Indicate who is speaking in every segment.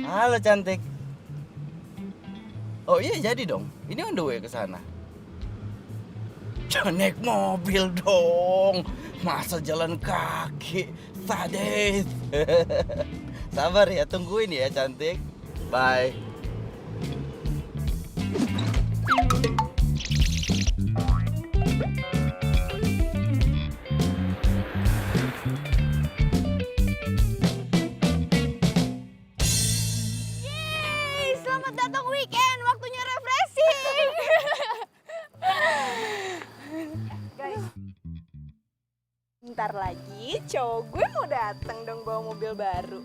Speaker 1: Halo cantik. Oh iya jadi dong. Ini on the way ke sana. Jangan naik mobil dong. Masa jalan kaki? Sadis. Sabar ya, tungguin ya cantik. Bye.
Speaker 2: Yeay, selamat datang weekend, waktunya refreshing.
Speaker 3: Guys, bentar lagi cowok gue mau datang dong bawa mobil baru.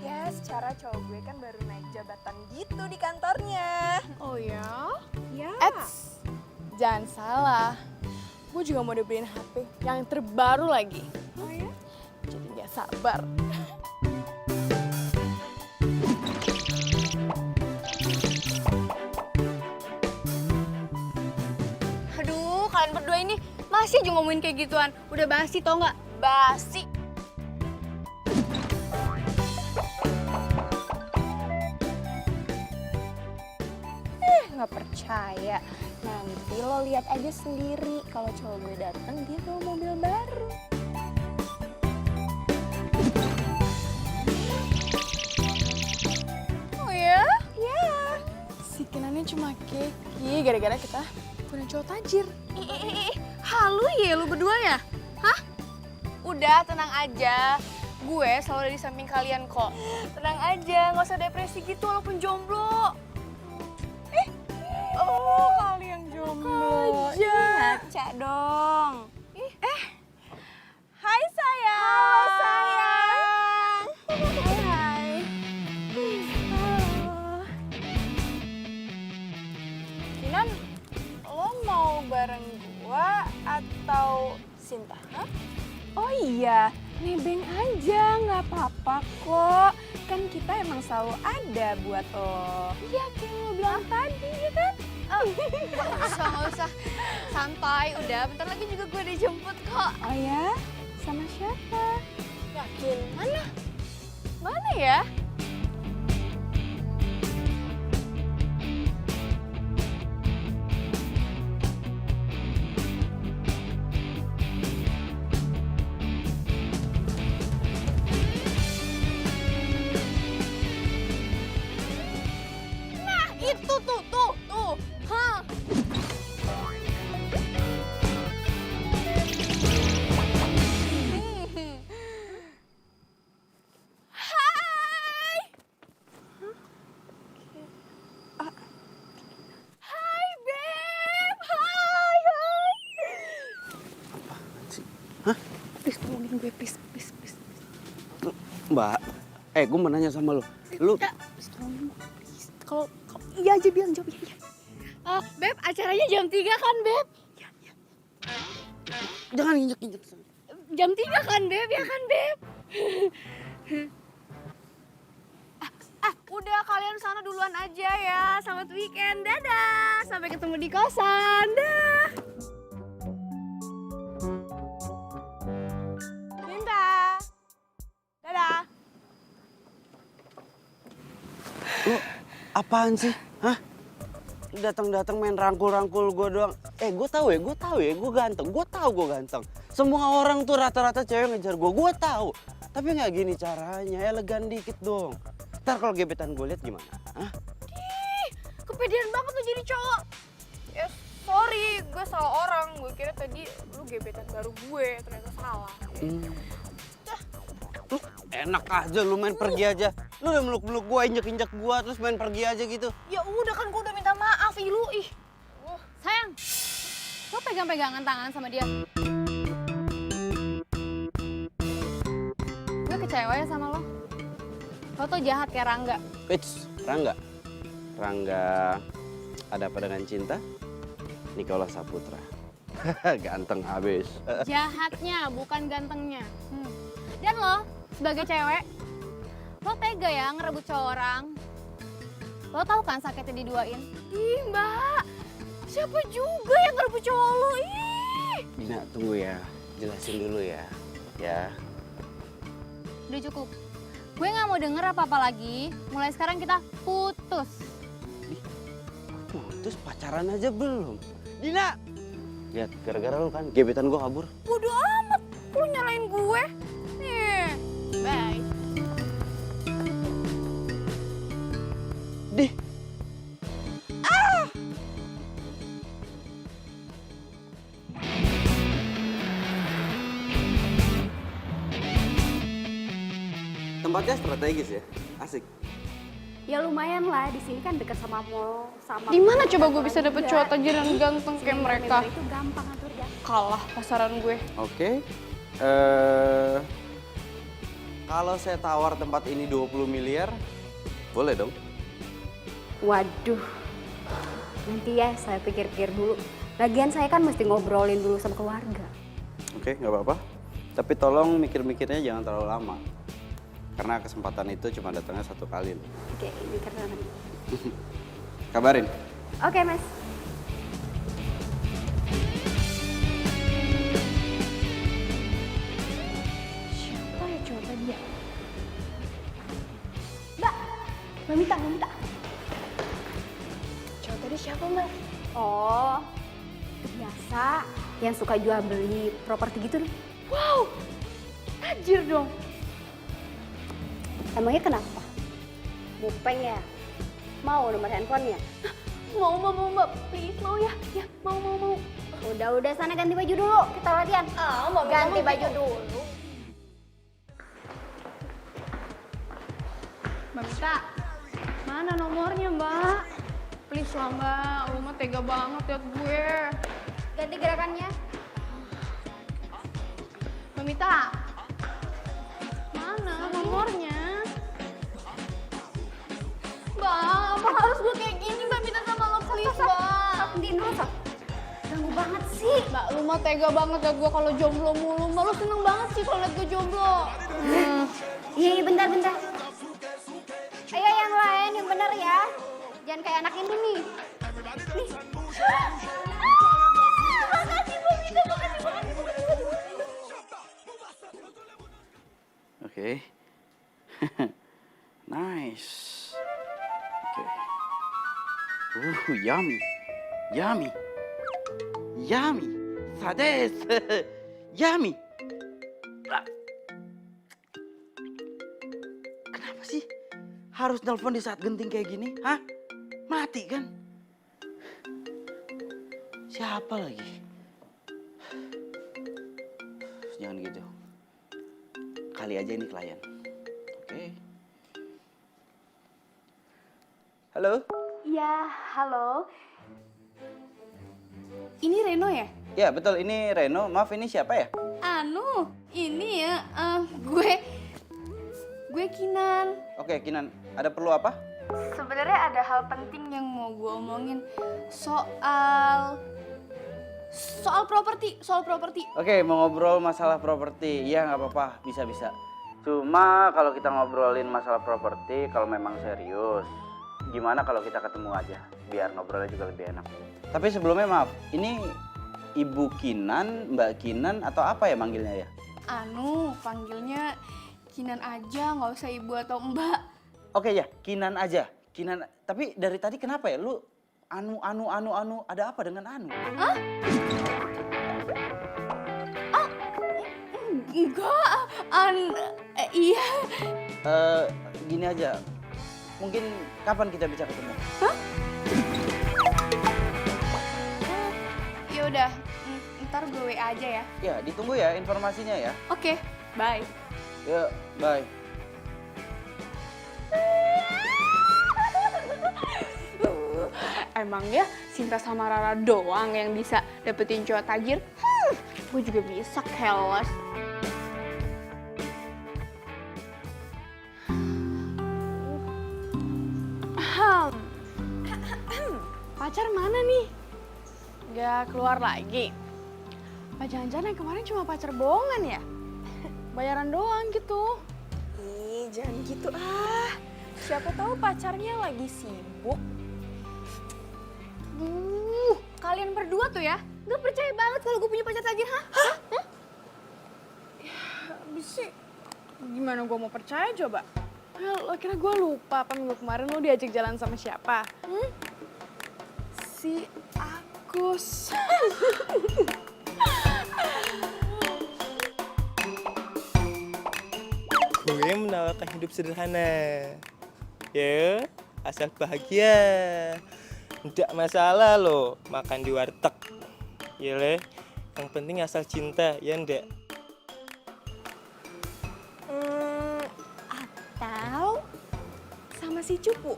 Speaker 3: Ya, secara cowok gue kan baru naik jabatan gitu di kantornya.
Speaker 2: Oh ya?
Speaker 3: Ya.
Speaker 2: Eits, jangan salah. Gue juga mau dibeliin HP yang terbaru lagi.
Speaker 3: Oh ya?
Speaker 2: Jadi gak sabar. Aduh, kalian berdua ini masih aja ngomongin kayak gituan. Udah basi tau nggak? Basi.
Speaker 3: Nggak percaya. Nanti lo lihat aja sendiri kalau cowok gue datang dia bawa mobil baru.
Speaker 2: Oh ya?
Speaker 3: Ya.
Speaker 2: Si Kinannya cuma keki gara-gara kita punya cowok tajir. Halu ya lu berdua ya? Hah? Udah tenang aja. Gue selalu ada di samping kalian kok. Tenang aja, nggak usah depresi gitu walaupun jomblo.
Speaker 3: Oh, kali yang jomblo.
Speaker 2: Aja.
Speaker 3: Ngaca dong. Hai sayang.
Speaker 2: Hai, sayang.
Speaker 3: Hai.
Speaker 2: Kinan, lo mau bareng gua atau Sinta? Hah?
Speaker 3: Oh iya, nebeng aja, nggak apa-apa kok. Kan kita emang selalu ada buat lo. Iya, kayak lo bilang tadi, ya kan?
Speaker 2: Nggak usah. Santai, udah. Bentar lagi juga gue dijemput kok.
Speaker 3: Oh ya? Sama siapa?
Speaker 2: Yakin? Mana? Mana ya? Nah, itu tuh. Hah. Hai. Hai, Beb. Hai.
Speaker 3: Please, tolongin gue, please.
Speaker 1: Mbak, gue mau nanya sama lu. Lu
Speaker 3: Please, tolongin gue, please. Kalau iya aja bilang, jawab iya.
Speaker 2: Beb, acaranya jam 3 kan, Beb?
Speaker 1: jangan injek-injek.
Speaker 2: Jam 3 kan, Beb? Ya kan, Beb? Udah kalian sana duluan aja ya. Selamat weekend. Dadah. Sampai ketemu di kosan. Dah.
Speaker 3: Cinta. Dadah.
Speaker 1: Lu apaan sih? Hah? Datang-datang main rangkul-rangkul gue doang. Gue tahu ya, gue ganteng. Gue tahu gue ganteng. Semua orang tuh rata-rata cewek ngejar gue tahu. Tapi nggak gini caranya, elegan dikit dong. Ntar kalau gebetan gue lihat gimana? Hah?
Speaker 2: Ih, kepedean banget lu jadi cowok. Ya, sorry. Gue salah orang. Gue kira tadi lu gebetan baru gue. Ternyata salah.
Speaker 1: Lu enak aja lu main pergi aja. Lu udah meluk-meluk gue, injek-injek gue, terus main pergi aja gitu.
Speaker 2: Ya udah kan gue udah minta maaf, Ilu. Ih. Sayang, lo pegang-pegangan tangan sama dia. Gue kecewa ya sama lo. Lo tuh jahat kayak Rangga.
Speaker 1: Eits, Rangga. Rangga ada apa dengan cinta? Nicholas Saputra. Ganteng habis.
Speaker 2: Jahatnya, bukan gantengnya. Dan lo, sebagai cewek, lo tega ya ngerebut cowok orang. Lo tau kan sakitnya diduain? Ih, Mbak. Siapa juga yang ngerebut cowok lo? Ih.
Speaker 1: Dina, tunggu ya. Jelasin dulu ya. Ya.
Speaker 2: Udah cukup.
Speaker 4: Gue nggak mau denger apa-apa lagi. Mulai sekarang kita putus.
Speaker 1: Putus pacaran aja belum. Dina! Lihat, gara-gara lu kan gebetan gue kabur.
Speaker 2: Bodo amat, lu nyalain gue. Nih, bye.
Speaker 1: Dih, tempatnya strategis ya, asik.
Speaker 3: Ya lumayan lah, di sini kan dekat sama mall, sama.
Speaker 2: Di mana coba gue bisa dapet cowok tajir yang ganteng kayak mereka?
Speaker 3: Itu gampang atur ya.
Speaker 2: Kalah pasaran gue.
Speaker 1: Oke. Kalau saya tawar tempat ini 20 miliar, boleh dong?
Speaker 3: Waduh. Nanti ya saya pikir-pikir dulu. Lagian saya kan mesti ngobrolin dulu sama keluarga.
Speaker 1: Oke, nggak apa-apa. Tapi tolong mikir-mikirnya jangan terlalu lama. Karena kesempatan itu cuma datangnya satu kali loh.
Speaker 3: Oke, ini karena.
Speaker 1: Kabarin.
Speaker 3: Oke, Mas.
Speaker 2: Siapa ya cowok tadi ya?
Speaker 3: Mbak Mita.
Speaker 2: Cowok tadi siapa, Mbak?
Speaker 3: Oh, biasa yang suka jual beli properti gitu nih.
Speaker 2: Wow, tajir dong.
Speaker 3: Emangnya kenapa? Mupeng ya? Mau nomor handphonenya?
Speaker 2: Mau, Mbak. Please, mau ya? Ya, mau.
Speaker 3: Udah sana ganti baju dulu, kita latihan.
Speaker 2: Mbak.
Speaker 3: Ganti baju dulu.
Speaker 2: Mbak Mita, mana nomornya, Mbak? Please lah, Mbak. Lu mah tega banget liat gue.
Speaker 3: Ganti gerakannya.
Speaker 2: Mbak Mita, mana nomornya? Mbak, apa harus gue kayak gini, Mbak Mita sama lo, please, Mbak.
Speaker 3: Gantiin dulu, Sob. Ganggu banget sih.
Speaker 2: Mbak, lu mah tega banget liat gue kalau jomblo mulu. Mbak, lu seneng banget sih kalau liat gue jomblo.
Speaker 3: Iya, bentar. Ayo yang lain, yang bener ya. Jangan kayak anak ini nih. Nih. Makasih, Mbak Mita, makasih banget.
Speaker 1: Oke. Nice. Oke. Yummy. Sades. Yummy. Kenapa sih harus nelpon di saat genting kayak gini? Hah? Mati kan? Siapa lagi? Jangan gitu. Kali aja ini klien. Oke. Halo?
Speaker 3: Iya, halo.
Speaker 2: Ini Reno ya?
Speaker 1: Ya betul, ini Reno. Maaf, ini siapa ya?
Speaker 2: Ini ya, gue Kinan.
Speaker 1: Oke, Kinan. Ada perlu apa?
Speaker 2: Sebenarnya ada hal penting yang mau gue omongin soal properti.
Speaker 1: Oke, mau ngobrol masalah properti. Iya, nggak apa-apa. Bisa. Cuma kalau kita ngobrolin masalah properti, kalau memang serius, gimana kalau kita ketemu aja? Biar ngobrolnya juga lebih enak. Tapi sebelumnya maaf, ini Ibu Kinan, Mbak Kinan, atau apa ya manggilnya ya?
Speaker 2: Panggilnya Kinan aja, nggak usah ibu atau mbak.
Speaker 1: Oke ya, Kinan aja. Kinan. Tapi dari tadi kenapa ya? Lu anu. Ada apa dengan anu?
Speaker 2: Enggak, iya.
Speaker 1: Gini aja. Mungkin kapan kita bisa ketemu?
Speaker 2: Ya udah, ntar gue WA aja ya.
Speaker 1: Ya, ditunggu ya informasinya ya.
Speaker 2: Oke, bye.
Speaker 1: Ya, bye.
Speaker 2: Emang ya Sinta sama Rara doang yang bisa dapetin cowok tajir? Gue juga bisa, keles. Pacar mana nih? Gak keluar lagi. Apa jangan-jangan yang kemarin cuma pacar bohongan ya? Bayaran doang gitu.
Speaker 5: Ih, jangan gitu ah. Siapa tahu pacarnya lagi sibuk.
Speaker 2: Kalian berdua tuh ya, gak percaya banget kalau gue punya pacar tajir, Hah?
Speaker 5: Habis sih, gimana gue mau percaya coba?
Speaker 2: Lo kira gue lupa apa minggu kemarin lo diajak jalan sama siapa? Si Agus.
Speaker 6: Gue menawarkan hidup sederhana. Ya, asal bahagia. Tidak masalah lo makan di warteg. Ya le, yang penting asal cinta, ya ndak?
Speaker 5: Atau sama si Cupu.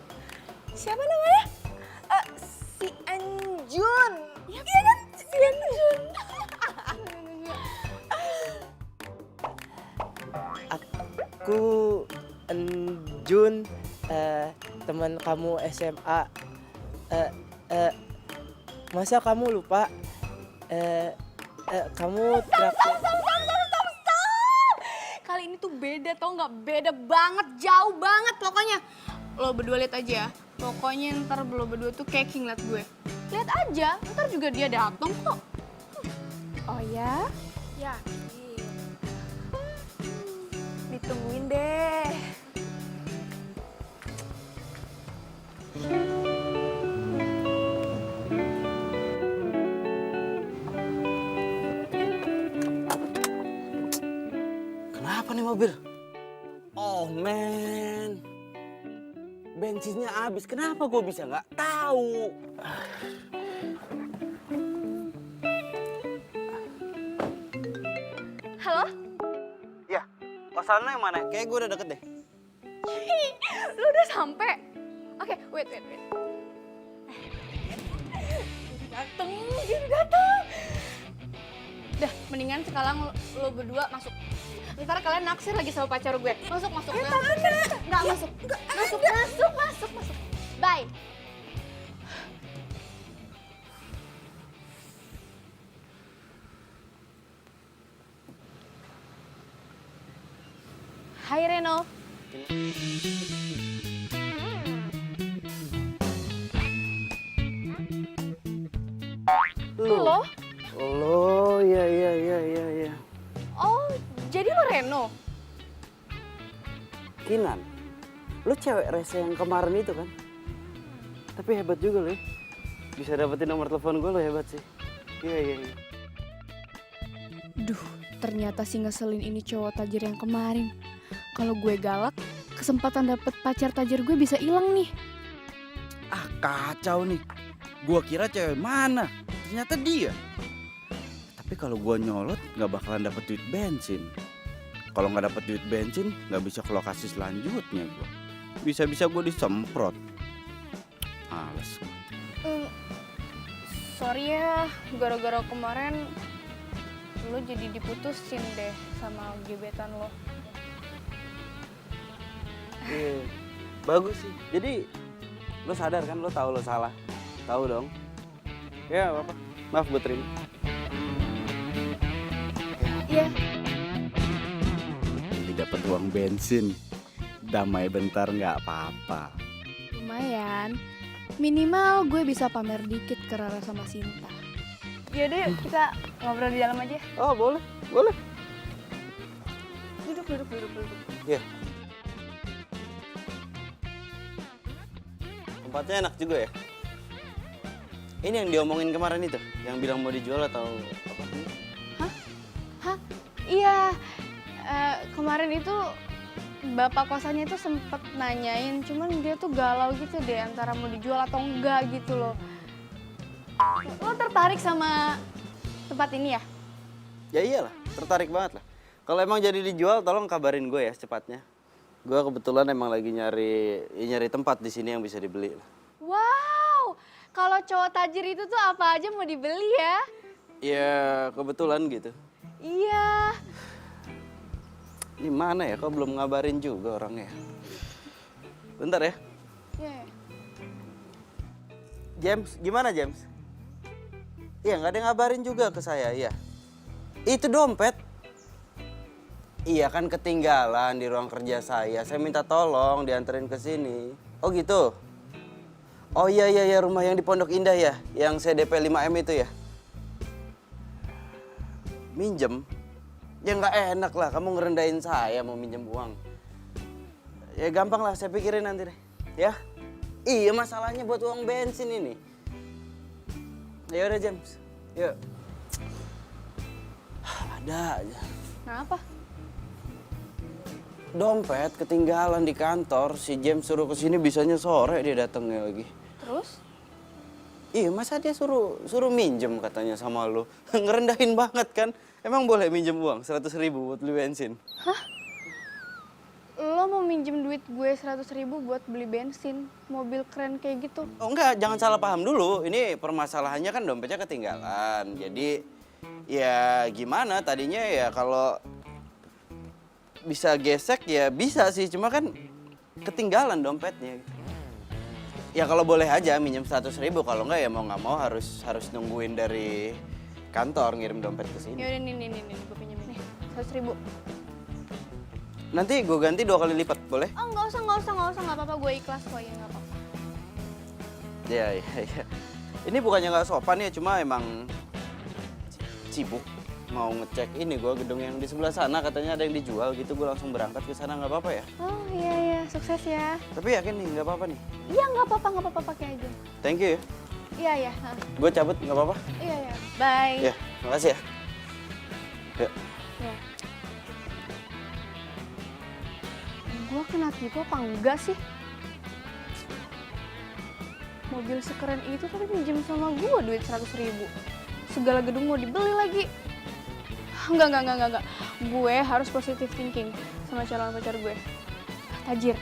Speaker 5: Siapa namanya? Si Anjun. Iya kan? Si Anjun.
Speaker 6: Aku Jun, teman kamu SMA. Masa kamu lupa? Kamu traktir.
Speaker 2: Kali ini tuh beda tau nggak? Beda banget, jauh banget pokoknya. Lo berdua lihat aja ya. Pokoknya ntar lo berdua tuh kayak king liat gue. Lihat aja, ntar juga dia datang kok.
Speaker 3: Oh ya?
Speaker 5: Yakin. Ditungguin deh.
Speaker 1: Kenapa nih mobil? Oh man, bensinnya habis. Kenapa gue bisa nggak tahu?
Speaker 2: Halo?
Speaker 1: Ya, kosannya yang mana? Kayak gue udah deket deh.
Speaker 2: Lo udah sampai? Oke, wait. Dia datang. Dah, mendingan sekarang lo berdua masuk. Ntar kalian naksir lagi sama pacar gue. Masuk. Nggak masuk. Masuk. Bye. Hai Reno. Lo?
Speaker 1: Lo, ya.
Speaker 2: Oh, jadi lo Reno?
Speaker 1: Kinan, lo cewek rese yang kemarin itu kan? Tapi hebat juga lo ya. Bisa dapetin nomor telepon gue, lo hebat sih. Iya.
Speaker 2: Duh, ternyata si ngeselin ini cowok tajir yang kemarin. Kalau gue galak, kesempatan dapet pacar tajir gue bisa hilang nih.
Speaker 7: Ah kacau nih, gua kira cewek mana, ternyata dia. Tapi kalau gua nyolot nggak bakalan dapet duit bensin. Kalau nggak dapet duit bensin nggak bisa ke lokasi selanjutnya gua. Bisa-bisa gua disemprot. Males.
Speaker 2: Sorry ya, gara-gara kemarin lo jadi diputusin deh sama gebetan lo.
Speaker 1: Iya, bagus sih. Jadi lo sadar kan, lo tahu lo salah. Tahu dong. Ya apa-apa, maaf gue terima.
Speaker 2: Iya.
Speaker 7: Jadi dapat uang bensin. Damai bentar nggak apa-apa.
Speaker 2: Lumayan. Minimal gue bisa pamer dikit ke Rara sama Sinta. Yaudah yuk kita ngobrol di dalam aja.
Speaker 1: Oh boleh.
Speaker 2: Duduk.
Speaker 1: Iya. Tempatnya enak juga ya. Ini yang diomongin kemarin itu, yang bilang mau dijual atau apa?
Speaker 2: Hah? Iya. Kemarin itu bapak kosannya itu sempet nanyain, cuman dia tuh galau gitu deh antara mau dijual atau enggak gitu loh. Lo tertarik sama tempat ini ya?
Speaker 1: Ya iyalah, tertarik banget lah. Kalau emang jadi dijual, tolong kabarin gue ya secepatnya. Gue kebetulan emang lagi nyari tempat di sini yang bisa dibeli lah.
Speaker 2: Wow, kalau cowok tajir itu tuh apa aja mau dibeli ya?
Speaker 1: Ya kebetulan gitu.
Speaker 2: Iya.
Speaker 1: Ini mana ya, kok belum ngabarin juga orangnya. Bentar ya.
Speaker 2: Iya.
Speaker 1: James, gimana James? Iya, nggak ada yang ngabarin juga ke saya, iya. Itu dompet. Iya kan ketinggalan di ruang kerja saya. Saya minta tolong dianterin ke sini. Oh gitu. Oh iya rumah yang di Pondok Indah ya, yang CDP 5M itu ya. Minjem? Ya nggak enak lah, kamu ngerendahin saya mau minjem uang. Ya gampang lah, saya pikirin nanti deh. Ya? Iya, masalahnya buat uang bensin ini. Ya udah James, yuk. Ada aja.
Speaker 2: Kenapa?
Speaker 1: Dompet ketinggalan di kantor, si James suruh kesini bisanya sore dia datangnya lagi.
Speaker 2: Terus?
Speaker 1: Iya, masa dia suruh minjem katanya sama lu. Ngerendahin banget kan? Emang boleh minjem uang 100.000 buat beli bensin?
Speaker 2: Lo mau minjem duit gue 100.000 buat beli bensin, mobil keren kayak gitu?
Speaker 1: Oh enggak, jangan salah paham dulu. Ini permasalahannya kan dompetnya ketinggalan. Jadi ya gimana tadinya ya kalau bisa gesek ya bisa sih. Cuma kan ketinggalan dompetnya. Ya kalau boleh aja minjem 100.000. Kalau enggak ya mau nggak mau harus nungguin dari kantor ngirim dompet ke sini.
Speaker 2: Yaudah nih, gue pinjemin nih, 100.000.
Speaker 1: Nanti gue ganti 2 kali lipat, boleh?
Speaker 2: Oh nggak usah, nggak apa-apa, gue ikhlas kok, ya nggak apa-apa.
Speaker 1: Ya. Ini bukannya nggak sopan ya, cuma emang sibuk mau ngecek ini gue gedung yang di sebelah sana katanya ada yang dijual gitu, gue langsung berangkat ke sana. Nggak apa-apa ya?
Speaker 2: Oh iya, sukses ya.
Speaker 1: Tapi yakin nih nggak apa-apa nih?
Speaker 2: Iya nggak apa-apa, pakai aja.
Speaker 1: Thank you ya.
Speaker 2: Iya,
Speaker 1: Gue cabut nggak apa-apa?
Speaker 2: iya, bye.
Speaker 1: Ya, makasih ya. Ya.
Speaker 2: Ya. Gue kena tipu apa enggak sih? Mobil sekeren itu tapi pinjam sama gue duit 100.000. Segala gedung mau dibeli lagi. Enggak. Gue harus positive thinking sama calon pacar gue. Tajir.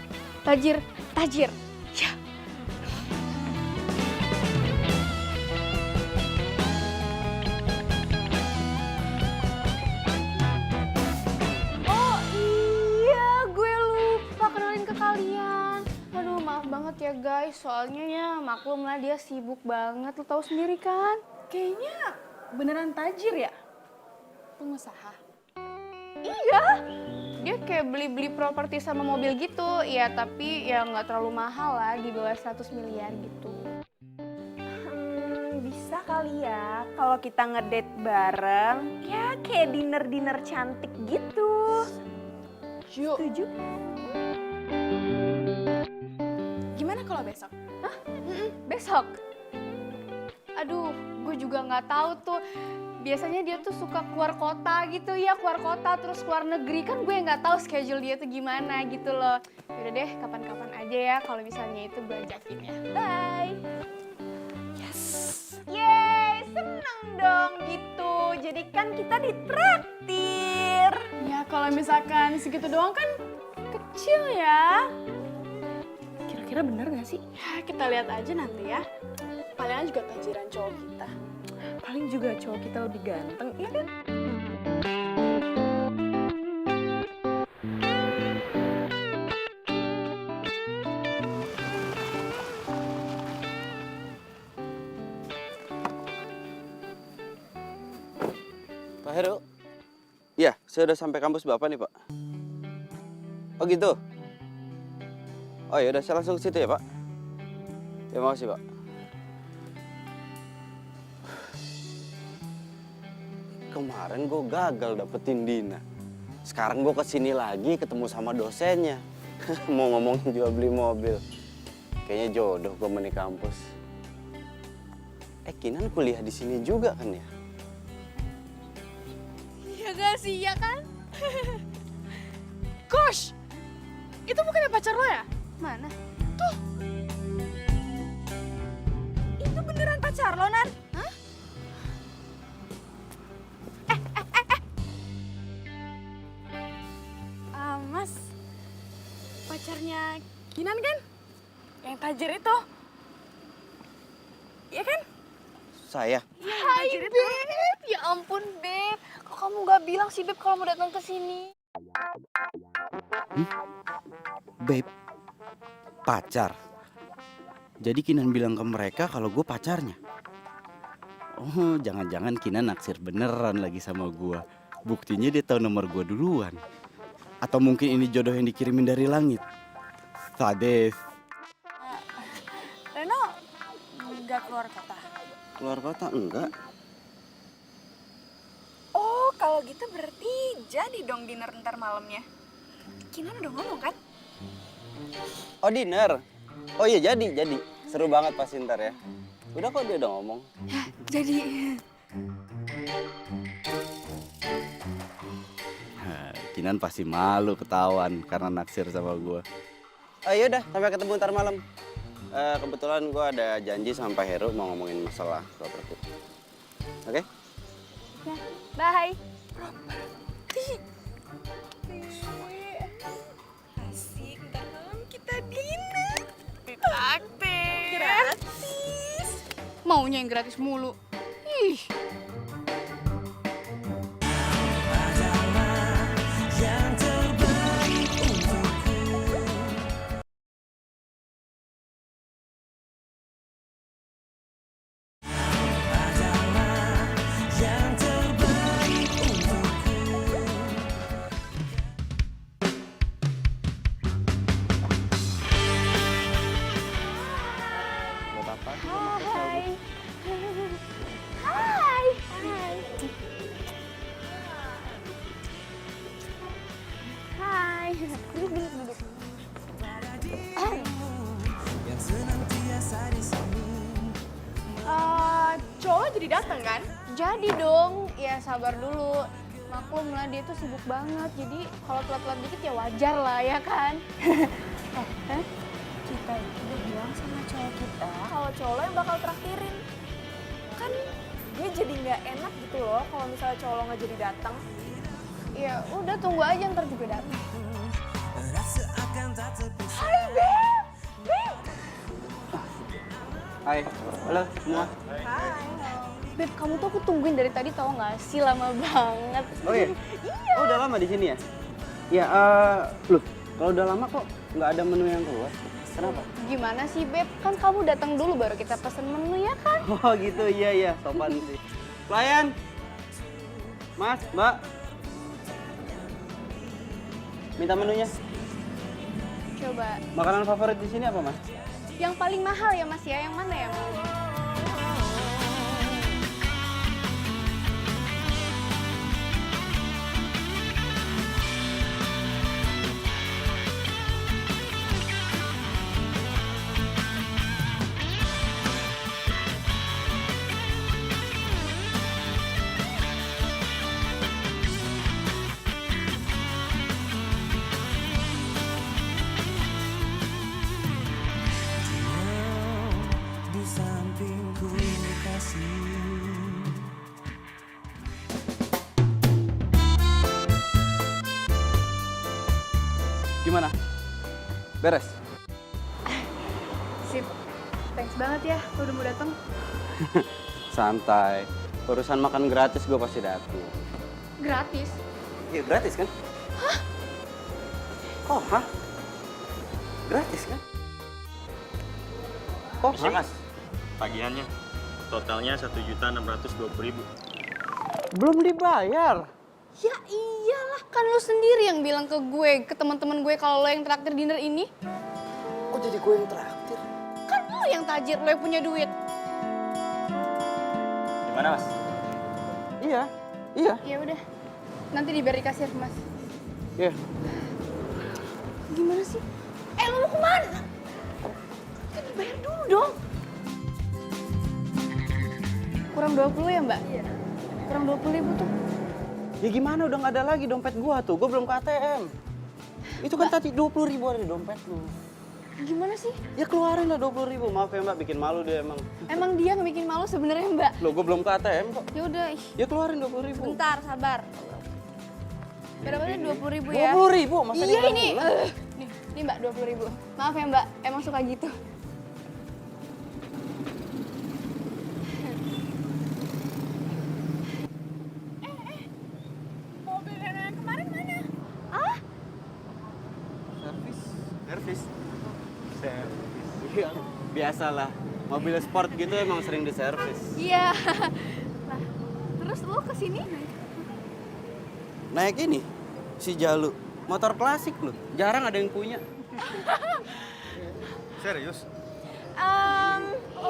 Speaker 2: Ya. Oh iya, gue lupa kenalin ke kalian. Aduh, maaf banget ya guys, soalnya ya maklum lah dia sibuk banget, lo tahu sendiri kan?
Speaker 5: Kayaknya beneran tajir ya? Pengusaha.
Speaker 2: Iya, dia kayak beli-beli properti sama mobil gitu. Ya tapi ya nggak terlalu mahal lah, di bawah 100 miliar gitu.
Speaker 5: Bisa kali ya kalau kita ngedate bareng, ya kayak dinner cantik gitu.
Speaker 2: Yuk.
Speaker 5: Setuju?
Speaker 2: Gimana kalau besok? Besok? Aduh, gue juga nggak tahu tuh. Biasanya dia tuh suka keluar kota gitu ya, keluar kota terus keluar negeri. Kan gue nggak tahu schedule dia tuh gimana gitu loh. Yaudah deh, kapan-kapan aja ya kalau misalnya itu gue ajakin ya. Bye!
Speaker 5: Yeay, seneng dong gitu. Jadi kan kita ditraktir.
Speaker 2: Ya kalau misalkan segitu doang kan kecil ya.
Speaker 5: Kira-kira bener gak sih?
Speaker 2: Ya kita lihat aja nanti ya. Palingan juga tajiran cowok kita.
Speaker 5: Paling juga cowok kita lebih ganteng, ya kan?
Speaker 1: Pak Heru? Iya, saya udah sampai kampus Bapak nih, Pak. Oh gitu? Oh ya udah, saya langsung ke situ ya, Pak. Ya makasih, Pak. Kemarin gue gagal dapetin Dina. Sekarang gue kesini lagi ketemu sama dosennya. Mau ngomongin jual beli mobil. Kayaknya jodoh gue di kampus. Kinan kuliah di sini juga kan ya?
Speaker 2: Iya gak sih, ya kan? Gosh! Itu bukannya pacar lo ya? Mana?
Speaker 5: Itu beneran pacar lo, Nan?
Speaker 2: Hah?
Speaker 5: Mas, pacarnya Kinan kan? Yang tajir itu. Iya kan?
Speaker 1: Saya?
Speaker 2: Hai Beb, ya ampun Beb. Kok kamu gak bilang sih Beb kalau mau datang ke sini?
Speaker 7: Babe, pacar. Jadi Kinan bilang ke mereka kalau gue pacarnya. Oh, jangan-jangan Kinan naksir beneran lagi sama gue. Buktinya dia tahu nomor gue duluan. Atau mungkin ini jodoh yang dikirimin dari langit. Sadis.
Speaker 5: Reno nggak keluar kota.
Speaker 1: Keluar kota? Enggak.
Speaker 5: Oh, kalau gitu berarti jadi dong dinner ntar malamnya. Kinan udah ngomong kan?
Speaker 1: Oh dinner. Oh iya jadi. Seru banget pasti ntar ya. Udah kok dia udah ngomong.
Speaker 2: Jadi,
Speaker 7: Kinan pasti malu ketahuan karena naksir sama gue.
Speaker 1: Oh iya udah, sampai ketemu ntar malam. Kebetulan gue ada janji sama Pak Heru mau ngomongin masalah properti. Oke?
Speaker 5: Bye.
Speaker 3: Asik, ntar malam kita dinner.
Speaker 2: gratis. Maunya yang gratis mulu. Ih.
Speaker 1: Buat apa?
Speaker 5: Hai. Hai. Hai. Duduk.
Speaker 2: Cowok jadi datang kan? Jadi dong, ya sabar dulu. Maklum lah dia tuh sibuk banget, jadi kalau telat-telat dikit ya wajar lah ya kan?
Speaker 3: Kita itu udah bilang sama cowok kita
Speaker 5: Kalau cowok lo yang bakal traktirin. Kan gue jadi nggak enak gitu loh kalau misalnya cowok lo nggak jadi datang.
Speaker 2: Ya udah tunggu aja ntar juga datang.
Speaker 1: Hai, halo semua.
Speaker 2: Beb, kamu tuh aku tungguin dari tadi tau gak sih, lama banget.
Speaker 1: Oh iya? Oh udah lama di sini ya? Ya, loh, kalau udah lama kok nggak ada menu yang keluar? Kenapa?
Speaker 2: Gimana sih Beb, kan kamu datang dulu baru kita pesen menu ya kan?
Speaker 1: Oh gitu, iya, sopan sih. Pelayan, Mas, Mbak. Minta menunya.
Speaker 2: Coba,
Speaker 1: Makanan favorit di sini apa, Mas?
Speaker 2: yang paling mahal ya Mas ya, yang mana ya Mas?
Speaker 1: Gimana? Beres?
Speaker 2: Sip, thanks banget ya lo udah mau datang.
Speaker 1: Santai. Urusan makan gratis gue pasti datang.
Speaker 2: Gratis?
Speaker 1: Iya, gratis kan? Hah? Oh, hah? Gratis kan? Oh,
Speaker 8: Misi mas, tagihannya totalnya 1.620.000.
Speaker 1: Belum dibayar.
Speaker 2: Ya iyalah, kan lo sendiri yang bilang ke gue, ke teman-teman gue kalau lo yang traktir dinner ini.
Speaker 1: Oh, jadi gue yang traktir?
Speaker 2: Kan lo yang tajir, lo yang punya duit.
Speaker 8: Gimana mas?
Speaker 1: Iya.
Speaker 2: Ya udah, nanti diberi kasir Mas.
Speaker 1: Iya.
Speaker 2: Gimana sih? Lo mau kemana? Kan dibayar dulu dong. Kurang 20 ya Mbak? Iya. Kurang 20.000 tuh.
Speaker 1: Ya gimana, udah nggak ada lagi dompet gua tuh. Gua belum ke ATM. Itu kan tadi 20.000 ada di dompet lu.
Speaker 2: Gimana sih?
Speaker 1: Ya keluarin lah 20.000. Maaf ya Mbak, bikin malu dia emang.
Speaker 2: Emang dia nggak bikin malu sebenarnya Mbak?
Speaker 1: Loh, gua belum ke ATM kok.
Speaker 2: Ya udah,
Speaker 1: Ya keluarin 20.000.
Speaker 2: bentar, sabar. Berapa nih 20.000 ya?
Speaker 1: 20.000? Masa
Speaker 2: Iya
Speaker 1: dia belum
Speaker 2: ini.
Speaker 1: pulang?
Speaker 2: Nih Mbak 20.000. Maaf ya Mbak, emang suka gitu.
Speaker 3: mobil yang kemarin mana?
Speaker 1: Servis. Iya, biasalah. Mobil sport gitu emang sering diservis.
Speaker 2: Iya. Nah, terus lo kesini?
Speaker 1: Naik ini, si Jalu. Motor klasik loh, jarang ada yang punya.
Speaker 8: Serius?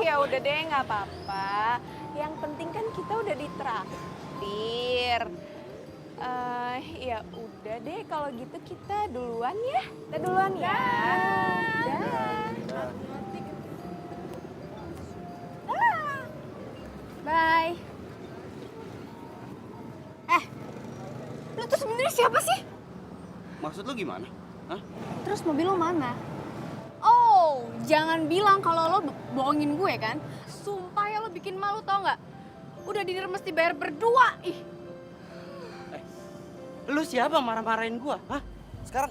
Speaker 5: Ya udah deh, nggak apa-apa. Yang penting kan kita udah ditraktir.
Speaker 3: Ya udah deh kalau gitu kita duluan ya. Kita duluan ya.
Speaker 2: Bye. Lu tuh sebenarnya siapa sih?
Speaker 1: Maksud lu gimana? Hah?
Speaker 2: Terus mobil lo mana? Oh, jangan bilang kalau lo bohongin gue kan. Sumpah ya lo bikin malu tau nggak? Udah dinner mesti bayar berdua. Ih,
Speaker 1: Lu siapa marah-marahin gua? Hah? Sekarang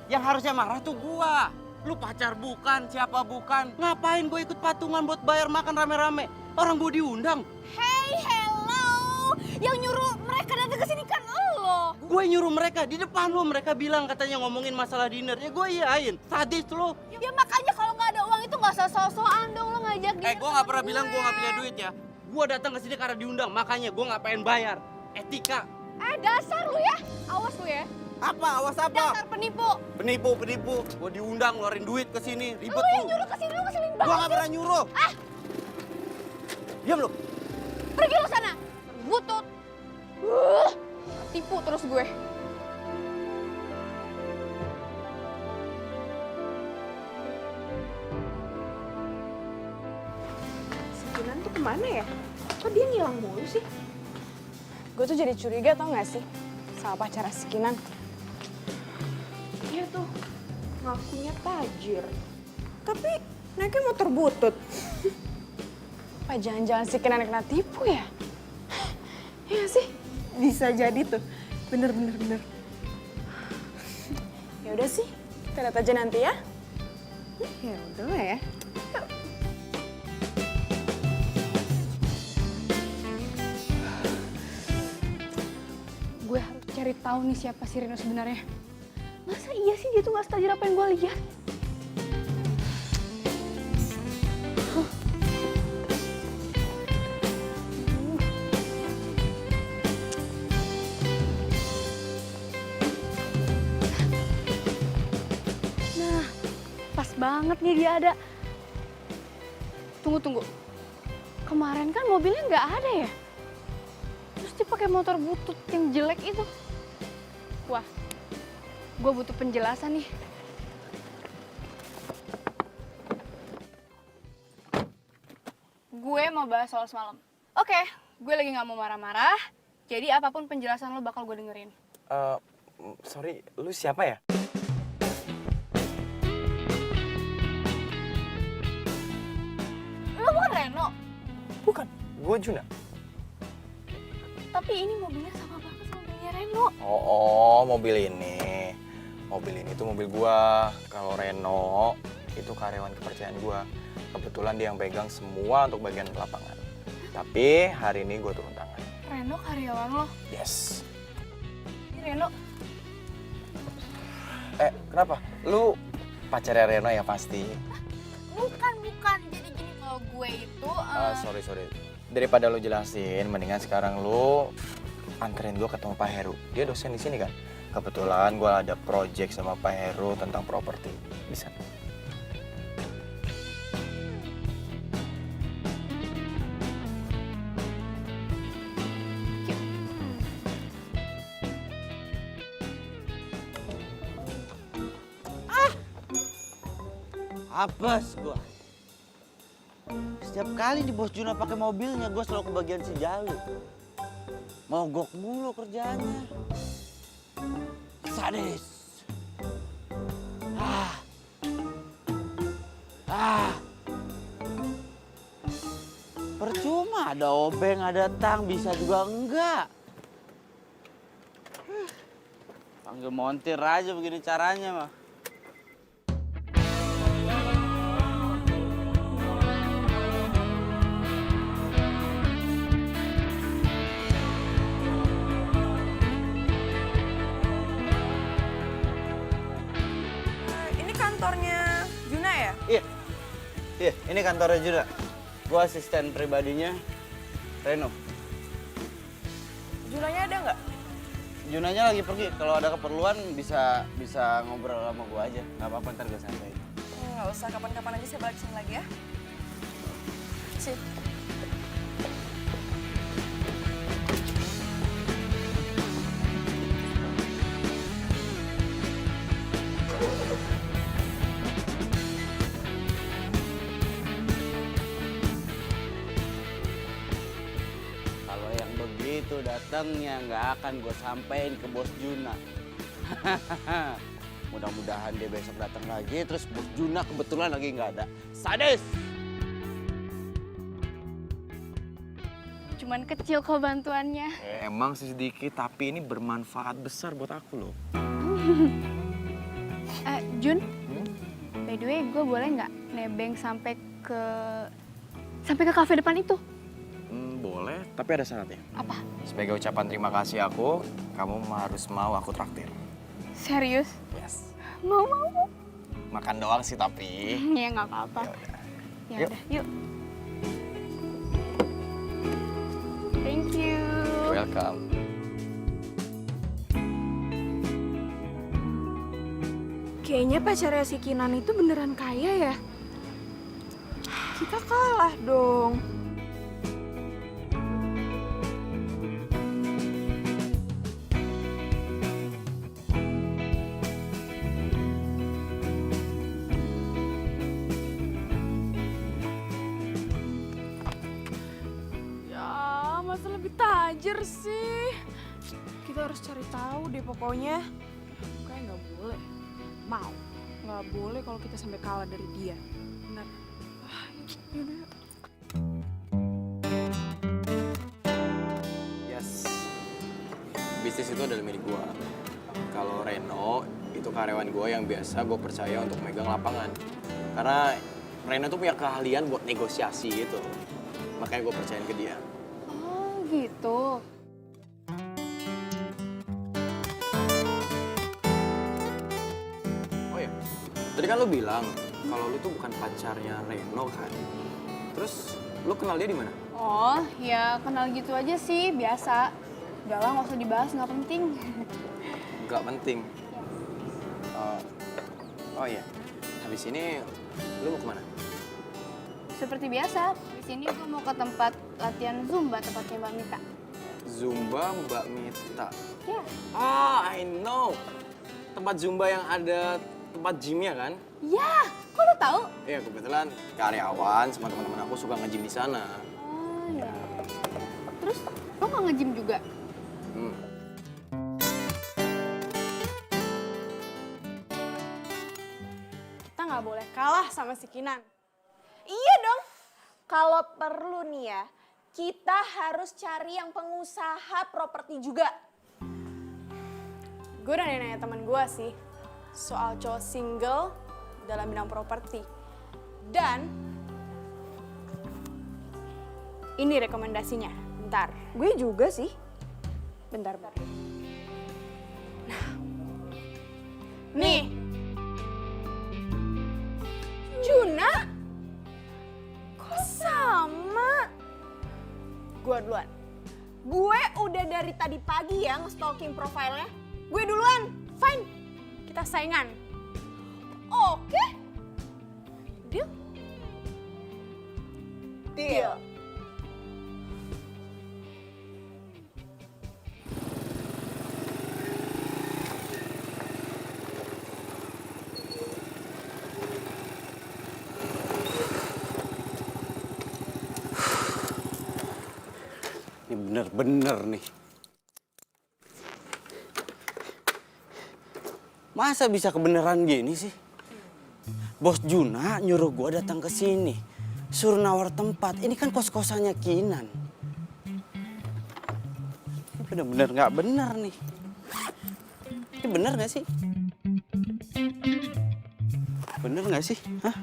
Speaker 1: yang harusnya marah tuh gua. Lu pacar bukan, siapa bukan. Ngapain gua ikut patungan buat bayar makan rame-rame? Orang gua diundang.
Speaker 2: hey, hello. Yang nyuruh mereka datang ke sini kan lo.
Speaker 1: Gue nyuruh mereka, di depan lu mereka bilang katanya ngomongin masalah dinner. Ya gue iyain, sadis lu.
Speaker 2: Ya makanya kalau nggak ada uang itu nggak usah so-soan dong lo ngajak dia.
Speaker 1: Gue gak pernah bilang gue gak punya duit ya. Gue datang ke sini karena diundang, makanya gue gak pengen bayar. Etika.
Speaker 2: Dasar lu ya. Awas lu ya.
Speaker 1: Apa? Awas apa?
Speaker 2: Dasar penipu.
Speaker 1: Penipu. Gue diundang ngeluarin duit ke sini, ribet
Speaker 2: Lu yang
Speaker 1: lu.
Speaker 2: nyuruh ke sini lu ngeselin banget.
Speaker 1: Gue gak pernah nyuruh. Diam lu.
Speaker 2: Pergi lu sana. Butut. Tipu terus gue.
Speaker 3: Si Kinan tuh kemana ya? Kok dia ngilang mulu sih? Gue tuh jadi curiga tau gak sih sama pacar si Kinan. Dia tuh ngakunya tajir, tapi naiknya motor butut. Apa jangan-jangan si Kinan kena tipu ya? Iya sih, bisa jadi tuh. Bener. Ya udah sih, kita lihat aja nanti ya. Ya udah lah ya.
Speaker 2: Gue harus cari tahu nih siapa si Reno sebenarnya. Masa iya sih dia tuh gak setajir apa yang gue lihat? Nah, pas banget nih dia ada. Tunggu. Kemarin kan mobilnya nggak ada ya? Terus dia pakai motor butut yang jelek itu. Wah, gue butuh penjelasan nih. Gue mau bahas soal semalam. Oke, gue lagi nggak mau marah-marah. Jadi apapun penjelasan lo bakal gue dengerin.
Speaker 6: Sorry, lu siapa ya?
Speaker 2: Lo bukan Reno,
Speaker 6: Bukan, gue Juna.
Speaker 2: tapi ini mobilnya sama banget sama mobilnya Reno.
Speaker 6: Oh, mobil ini. Mobil ini tuh mobil gua. Kalau Reno itu karyawan kepercayaan gua. Kebetulan dia yang pegang semua untuk bagian lapangan. Tapi hari ini gua turun tangan.
Speaker 2: Reno karyawan lo?
Speaker 6: Yes.
Speaker 2: Ini Reno,
Speaker 6: Kenapa? Lu pacarnya Reno ya pasti?
Speaker 2: bukan. Jadi gini, kalau gue itu...
Speaker 6: Sorry. Daripada lu jelasin, mendingan sekarang lu anterin gua ketemu Pak Heru. Dia dosen di sini kan? Kebetulan gua ada project sama Pak Heru tentang properti. Bisa?
Speaker 1: Apes gua. Setiap kali di Bos Juna pakai mobilnya, gua selalu kebagian si Jalu. Mogok mulu kerjaannya. Sadis. Percuma ada obeng, ada tang, bisa juga enggak. Panggil montir aja begini caranya mah.
Speaker 3: Ini kantornya Juna ya?
Speaker 1: Iya, ini kantornya juga. Gua asisten pribadinya Reno.
Speaker 3: Junanya ada nggak?
Speaker 1: Junanya lagi pergi. Kalau ada keperluan bisa ngobrol sama gua aja. Nggak apa-apa, ntar gua santai.
Speaker 3: Nggak usah, kapan-kapan aja saya balik sini lagi ya. Sip.
Speaker 1: itu datangnya nggak akan gue sampein ke bos Juna. Mudah-mudahan dia besok datang lagi, terus bos Juna kebetulan lagi nggak ada. Sadis!
Speaker 2: Cuman kecil kok bantuannya.
Speaker 7: Emang sih sedikit, tapi ini bermanfaat besar buat aku loh.
Speaker 2: Jun, by the way gue boleh nggak nebeng sampai ke kafe depan itu?
Speaker 7: Boleh, tapi ada syaratnya.
Speaker 2: Apa?
Speaker 7: Sebagai ucapan terima kasih kamu harus mau aku traktir.
Speaker 2: Serius?
Speaker 7: Yes.
Speaker 2: Mau.
Speaker 7: Makan doang sih tapi.
Speaker 2: Ya nggak apa-apa. Ya
Speaker 7: Yuk.
Speaker 2: udah, yuk. Thank you.
Speaker 7: Welcome.
Speaker 3: Kayaknya pacarnya si Kinan itu beneran kaya ya. Kita kalah dong. Ya, masa lebih tajir sih? Kita harus cari tahu deh pokoknya. Kayak nggak boleh. Mau. Nggak boleh kalau kita sampai kalah dari dia. Benar. Yaudah yuk.
Speaker 9: Yes, bisnis itu adalah milik gua. Kalau Reno itu karyawan gua yang biasa gue percaya untuk megang lapangan. Karena Reno tuh punya keahlian buat negosiasi gitu. Makanya gue percayain ke dia.
Speaker 2: Oh gitu.
Speaker 9: Oh ya, tadi kan lo bilang kalau lu tuh bukan pacarnya Reno kan? Terus lu kenal dia di mana?
Speaker 2: Oh ya kenal gitu aja sih, biasa. Udah lah nggak usah dibahas, nggak penting.
Speaker 9: Gak penting. Oh iya, habis ini lu mau kemana?
Speaker 2: Seperti biasa, di sini gue mau ke tempat latihan Zumba tempatnya Mbak Mita.
Speaker 9: Zumba Mbak Mita.
Speaker 2: Ya.
Speaker 9: I know. Tempat Zumba yang ada tempat gymnya kan?
Speaker 2: Ya, kok lo tahu?
Speaker 9: Iya, kebetulan karyawan sama teman-teman aku suka nge-gym di sana.
Speaker 2: Oh ya. Terus lo nggak nge-gym juga?
Speaker 3: Kita nggak boleh kalah sama si Kinan.
Speaker 5: Iya dong. Kalau perlu nih ya, kita harus cari yang pengusaha properti juga.
Speaker 3: Gue udah nanya teman gue sih soal cowok single dalam bidang properti. Dan ini rekomendasinya. Bentar.
Speaker 5: Gue juga sih.
Speaker 3: Bentar. Nah. Nih. Juna. Kok sama? Gue duluan.
Speaker 5: Gue udah dari tadi pagi ya nge-stalking profilnya. Gue duluan.
Speaker 3: Fine. Kita saingan.
Speaker 5: Oke.
Speaker 3: Deal?
Speaker 5: Deal.
Speaker 1: Ini bener-bener nih. Masa bisa kebeneran gini sih? Bos Juna nyuruh gue datang ke sini, suruh nawar tempat. Ini kan kos-kosannya Kinan. Ini bener-bener nggak bener nih. Ini bener nggak sih? Bener nggak sih? Hah?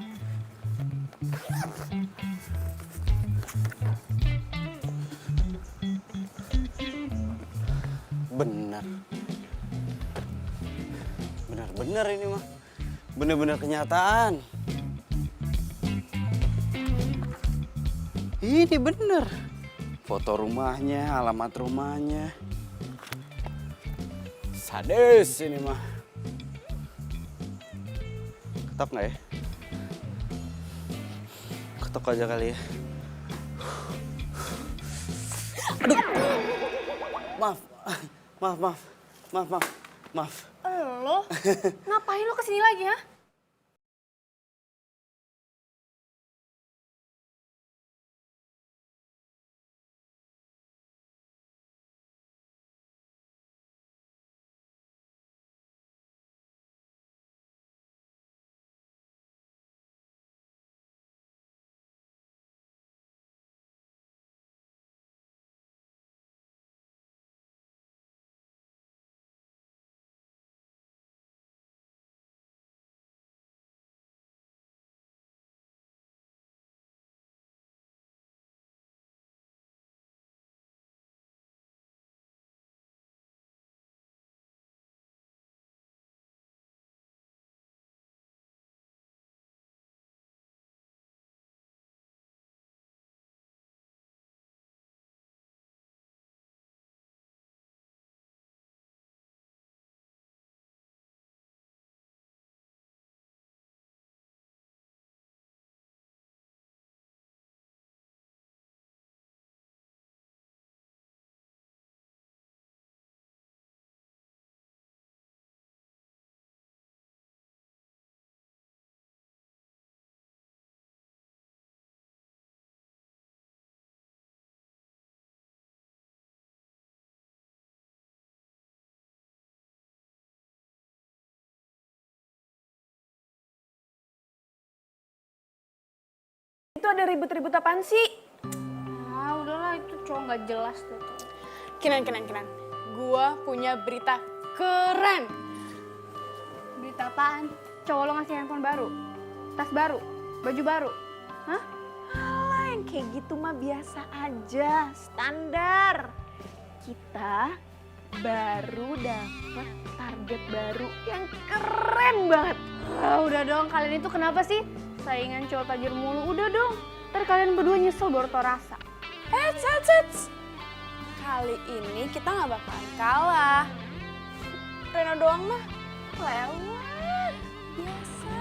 Speaker 1: Bener. Bener-bener ini mah. Bener-bener kenyataan. Ini bener. Foto rumahnya, alamat rumahnya. Sadis ini mah. Ketok nggak ya? Ketok aja kali ya. Aduh. Maaf. Maaf.
Speaker 2: Lo? Ngapain lo kesini lagi, ha?
Speaker 5: ada ribut-ribut apaan sih?
Speaker 2: Ah, udahlah itu cowok nggak jelas tuh.
Speaker 3: Kinan. Gua punya berita keren.
Speaker 2: Berita apaan? Cowok lo ngasih handphone baru? Tas baru? Baju baru? Hah?
Speaker 5: Alah, yang kayak gitu mah biasa aja, standar. Kita baru dapet target baru yang keren banget.
Speaker 2: Ah, udah dong, kalian itu kenapa sih? Saingan cowok tajir mulu, udah dong. Ntar kalian berdua nyesel baru tau rasa.
Speaker 3: Eits. Kali ini kita nggak bakalan kalah. Reno doang mah lewat. Biasa.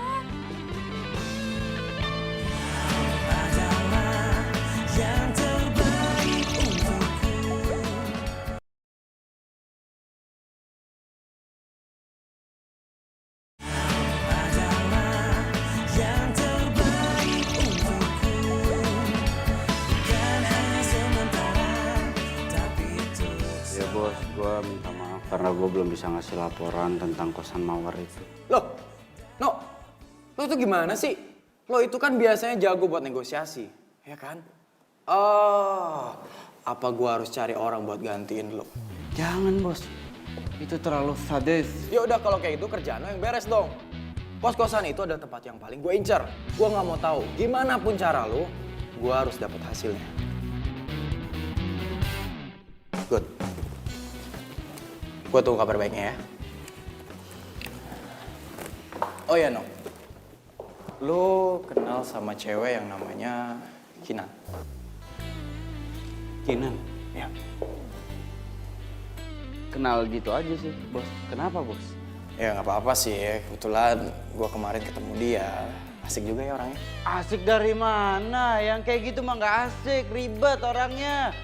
Speaker 1: Ya bos, gue minta maaf karena gue belum bisa ngasih laporan tentang kosan Mawar itu.
Speaker 9: Loh, lo tuh gimana sih? Lo itu kan biasanya jago buat negosiasi, ya kan? Oh, apa gua harus cari orang buat gantiin lo?
Speaker 1: Jangan bos, itu terlalu sadis.
Speaker 9: Ya udah kalau kayak gitu kerjaan lo yang beres dong. Kos-kosan itu adalah tempat yang paling gue incer. Gue nggak mau tahu gimana pun cara lo, gue harus dapat hasilnya. Good. Gue tunggu kabar baiknya ya. Oh ya, No. Lo kenal sama cewek yang namanya Kinan?
Speaker 1: Kinan,
Speaker 9: Ya.
Speaker 1: kenal gitu aja sih bos. Kenapa bos?
Speaker 9: Ya nggak apa-apa sih. Kebetulan gue kemarin ketemu dia. Asik juga ya orangnya.
Speaker 1: Asik dari mana? Yang kayak gitu mah nggak asik, ribet orangnya.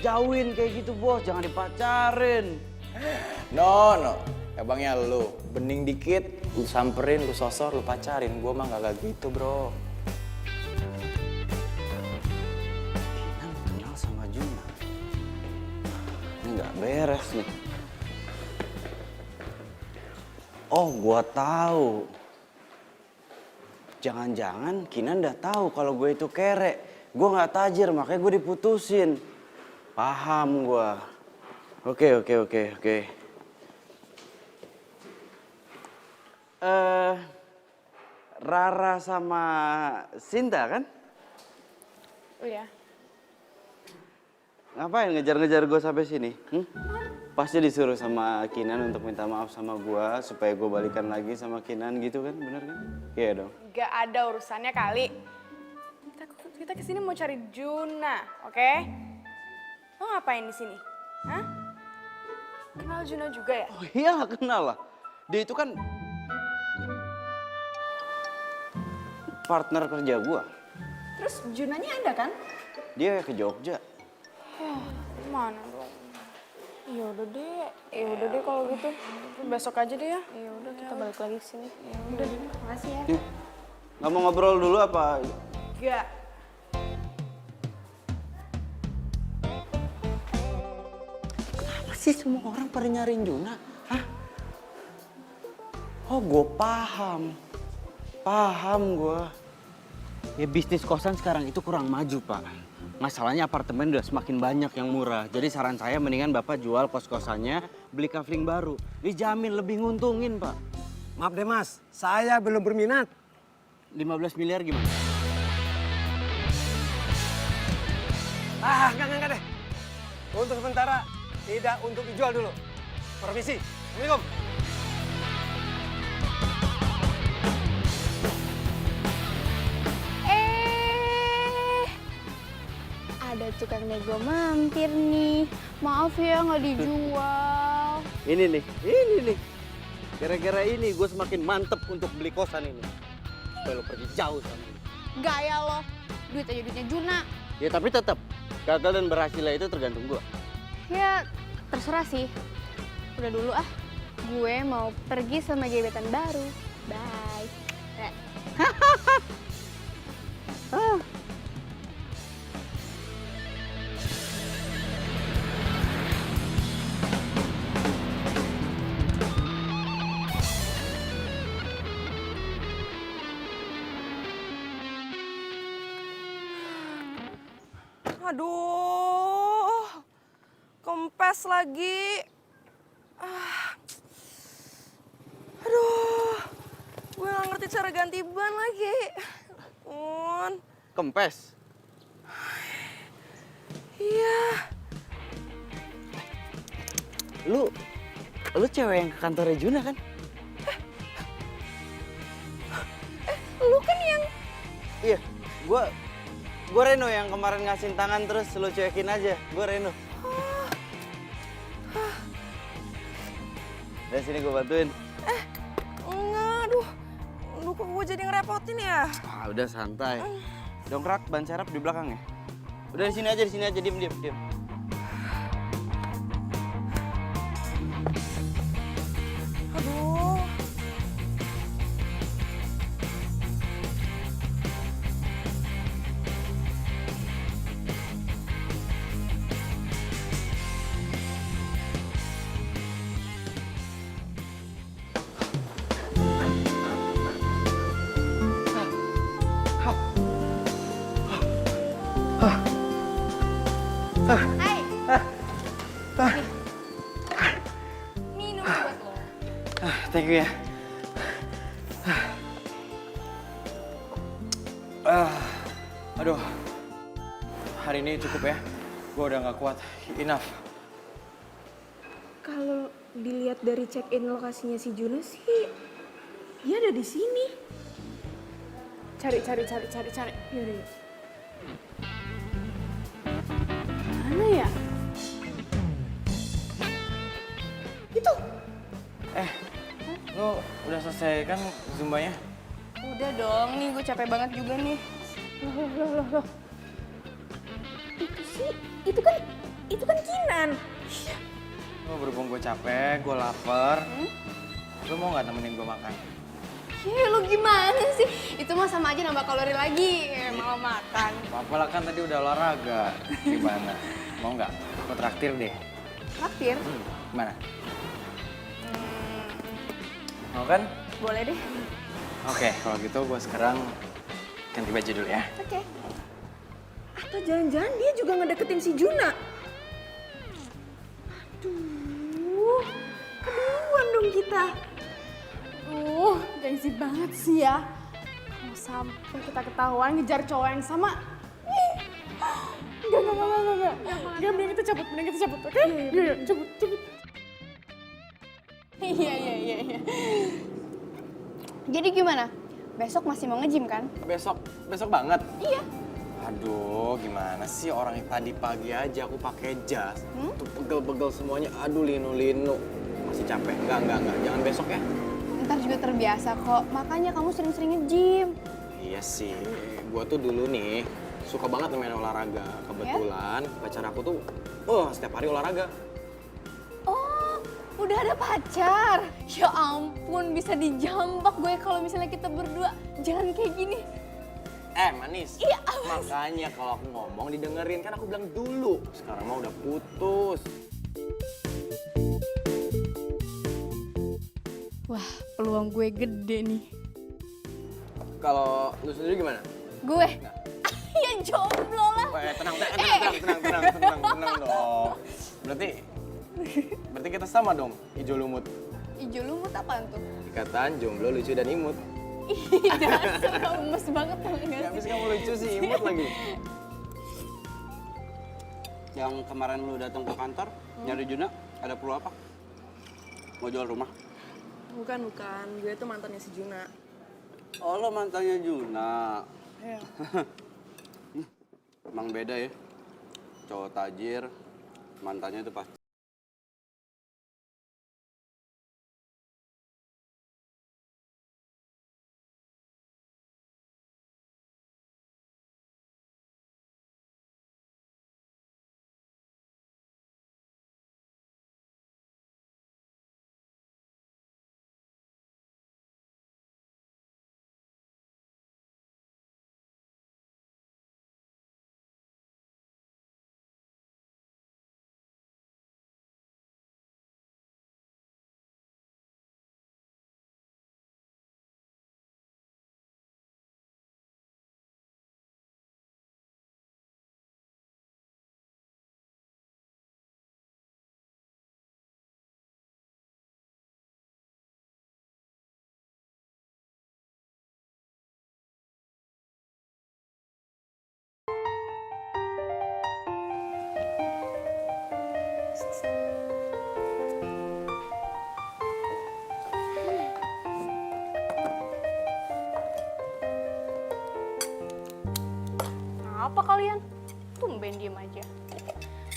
Speaker 1: Jauhin kayak gitu bos, jangan dipacarin.
Speaker 9: No. Abangnya lu, bening dikit, lu samperin, lu sosor, lu pacarin. Gue mah gak gitu, bro.
Speaker 1: Kinan kenal sama Juna. Ini nggak beres nih. Oh, gua tahu. Jangan-jangan Kinan udah tahu kalau gue itu kere. Gue nggak tajir, makanya gue diputusin. Paham gua. Oke. Rara sama Sinta kan?
Speaker 3: Iya.
Speaker 1: Ngapain ngejar-ngejar gue sampai sini? Pasti disuruh sama Kinan untuk minta maaf sama gue supaya gue balikan lagi sama Kinan gitu kan, bener kan? Iya dong.
Speaker 3: Gak ada urusannya kali. Kita kesini mau cari Juna, oke? Lo ngapain di sini? Hah? Kenal Juna juga ya?
Speaker 1: Oh iya kenal lah. Dia itu kan partner kerja gue.
Speaker 5: Terus Junanya ada kan?
Speaker 1: Dia ke Jogja.
Speaker 3: Mana dong? Ya udah deh kalau gitu. Besok aja deh ya. Ya udah kita balik lagi ke sini. Ya udah deh.
Speaker 5: Makasih ya.
Speaker 1: Nggak mau ngobrol dulu apa?
Speaker 3: Gak.
Speaker 1: Apa sih semua orang pada nyariin Juna? Hah? Oh gue paham. Paham gue. Ya bisnis kosan sekarang itu kurang maju pak. Masalahnya apartemen udah semakin banyak yang murah. Jadi saran saya mendingan bapak jual kos-kosannya, beli kafling baru. Dijamin lebih nguntungin pak.
Speaker 10: Maaf deh mas, saya belum berminat.
Speaker 1: 15 miliar gimana?
Speaker 10: Enggak deh. Untuk sementara, tidak untuk dijual dulu. Permisi, Assalamualaikum.
Speaker 2: Ada tukang nego mampir nih. Maaf ya nggak dijual.
Speaker 1: Ini nih. Gara-gara ini gue semakin mantep untuk beli kosan ini. Supaya lo pergi jauh sama ini.
Speaker 2: Gaya lo, duit aja duitnya Juna.
Speaker 1: Ya tapi tetap gagal dan berhasilnya itu tergantung gue.
Speaker 2: Ya terserah sih. Udah dulu ah. Gue mau pergi sama gebetan baru. Bye.
Speaker 3: Aduh, kempes lagi. Aduh, gue gak ngerti cara ganti ban lagi.
Speaker 1: Kempes.
Speaker 3: Iya.
Speaker 1: Lu cewek yang ke kantornya Juna kan?
Speaker 3: Lu kan yang...
Speaker 1: Iya, gua Reno yang kemarin ngasihin tangan terus lu cuekin aja. Gua Reno. Dari sini gua bantuin.
Speaker 3: Enggak, aduh. Aduh, kok gue jadi ngerepotin ya?
Speaker 1: Ah, udah santai. Dongkrak ban serep di belakang ya. Udah di sini aja, diem.
Speaker 3: Aduh.
Speaker 2: Hai. Minum buat lo.
Speaker 1: Thank you ya.
Speaker 9: Aduh, hari ini cukup ya. Gue udah nggak kuat. Enough.
Speaker 5: Kalau dilihat dari check-in lokasinya si Juna sih, dia ada di sini.
Speaker 3: Cari. Yaudah, yuk. Mana ya? Itu.
Speaker 9: Lo udah selesai kan zumbanya?
Speaker 2: Udah dong, nih gue capek banget juga nih.
Speaker 5: Loh. Itu kan Kinan.
Speaker 9: Lo berhubung gue capek, gue lapar. Lo mau nggak nemenin gue makan?
Speaker 2: Lu gimana sih? Itu mah sama aja nambah kalori lagi, malah makan.
Speaker 9: Apa lah kan tadi udah olahraga. Gimana? Mau nggak? Gue traktir deh.
Speaker 2: Traktir?
Speaker 9: Gimana? Mau kan?
Speaker 2: Boleh deh.
Speaker 9: Oke, kalau gitu gue sekarang ganti baju dulu ya.
Speaker 2: Oke.
Speaker 5: Atau jangan-jangan dia juga ngedeketin si Juna? Aduh, keduluan dong kita.
Speaker 3: Gengsi banget sih ya. Kalau sampai kita ketahuan ngejar cowok yang sama. Enggak. Enggak, mending kita cabut, oke? Iya, cabut.
Speaker 2: Iya. Jadi gimana? Besok masih mau nge-gym kan?
Speaker 9: Besok banget?
Speaker 2: Iya.
Speaker 9: Aduh, gimana sih orang yang tadi pagi aja aku pakai jas. Tuh pegel-pegel semuanya. Aduh, linu. Masih capek. Enggak. Jangan besok ya.
Speaker 2: Ntar juga terbiasa kok. Makanya kamu sering-sering nge-gym.
Speaker 9: Iya sih. Gua tuh dulu nih suka banget main olahraga. Kebetulan pacar aku tuh setiap hari olahraga.
Speaker 2: Oh, udah ada pacar? Ya ampun, bisa dijambak gue kalau misalnya kita berdua jalan kayak gini.
Speaker 9: Manis.
Speaker 2: Iya,
Speaker 9: Makanya kalau aku ngomong didengerin, kan aku bilang dulu. Sekarang mah udah putus.
Speaker 2: Wah, peluang gue gede nih.
Speaker 9: Kalau lu sendiri gimana?
Speaker 2: Gue? Ya jomblo lah.
Speaker 9: Tenang dong. Berarti kita sama dong, ijo lumut.
Speaker 2: Ijo lumut apaan tuh?
Speaker 9: Ikatan jomblo lucu dan imut.
Speaker 2: Ih, dasar gemes banget tau gak
Speaker 9: Habis
Speaker 2: sih?
Speaker 9: kamu lucu sih, imut lagi.
Speaker 1: Yang kemarin lu datang ke kantor nyari Juna, ada perlu apa? Mau jual rumah?
Speaker 3: Bukan. Gue tuh mantannya si Juna.
Speaker 1: Oh, lo mantannya Juna.
Speaker 3: Iya.
Speaker 1: Emang beda ya. Cowok tajir, mantannya itu pasti
Speaker 2: Apa kalian? Tumben diem aja.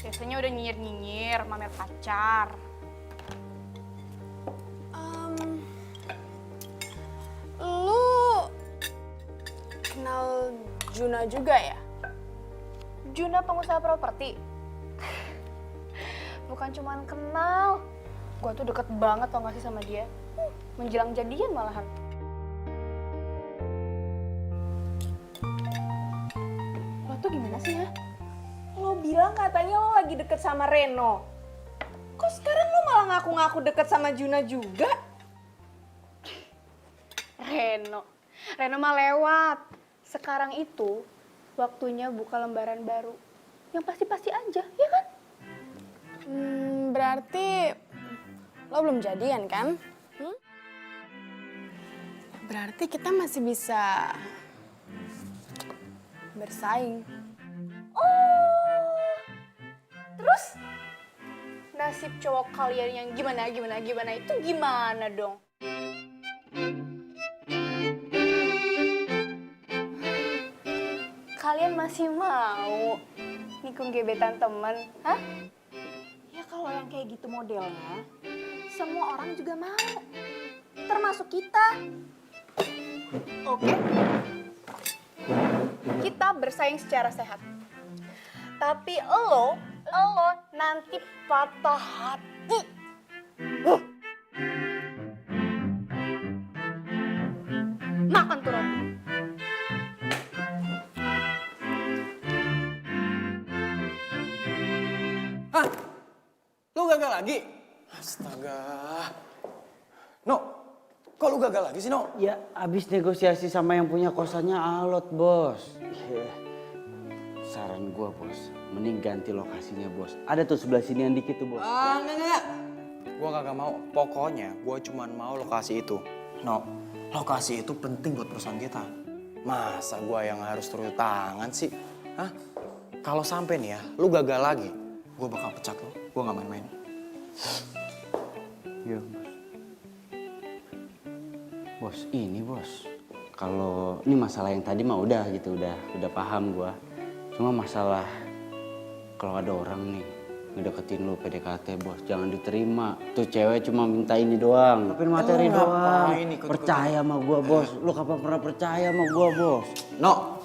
Speaker 2: Biasanya udah nyinyir-nyinyir, mamer pacar.
Speaker 3: Lu kenal Juna juga ya?
Speaker 2: Juna pengusaha properti. Bukan cuman kenal. Gua tuh deket banget tau gak sih sama dia. Menjelang jadian malahan. Lo tuh gimana sih ya?
Speaker 5: Lo bilang katanya lo lagi deket sama Reno. Kok sekarang lo malah ngaku-ngaku deket sama Juna juga?
Speaker 2: Reno mah lewat. Sekarang itu waktunya buka lembaran baru. Yang pasti-pasti aja, ya kan?
Speaker 3: Berarti lo belum jadian kan? Berarti kita masih bisa bersaing.
Speaker 2: Oh, terus nasib cowok kalian yang gimana itu gimana dong? Kalian masih mau nikung gebetan temen? Hah?
Speaker 5: Ya kalau yang kayak gitu modelnya, semua orang juga mau. Termasuk kita.
Speaker 2: Oke. Kita bersaing secara sehat. Tapi lo nanti patah hati. Makan tuh roti.
Speaker 9: Hah? Lu gagal lagi? Astaga. No, kok lu gagal lagi sih, No?
Speaker 1: Ya abis negosiasi sama yang punya kosannya alot bos. Saran gua bos, mending ganti lokasinya bos. Ada tuh sebelah sini yang dikit tuh bos.
Speaker 9: Enggak. Gua kagak mau. Pokoknya gua cuman mau lokasi itu. No, lokasi itu penting buat perusahaan kita. Masa gua yang harus turun tangan sih? Hah? Kalau sampai nih ya, lu gagal lagi, gua bakal pecat lu. Gua nggak main-main.
Speaker 1: Iya bos. Bos ini bos. Kalau ini masalah yang tadi mah udah gitu, udah paham gua. Cuma masalah kalau ada orang nih ngedeketin lu PDKT bos, jangan diterima. Tuh cewek cuma minta ini doang, ngapin materi doang. Percaya sama gua bos, lu kapan pernah percaya sama gua bos?
Speaker 9: No,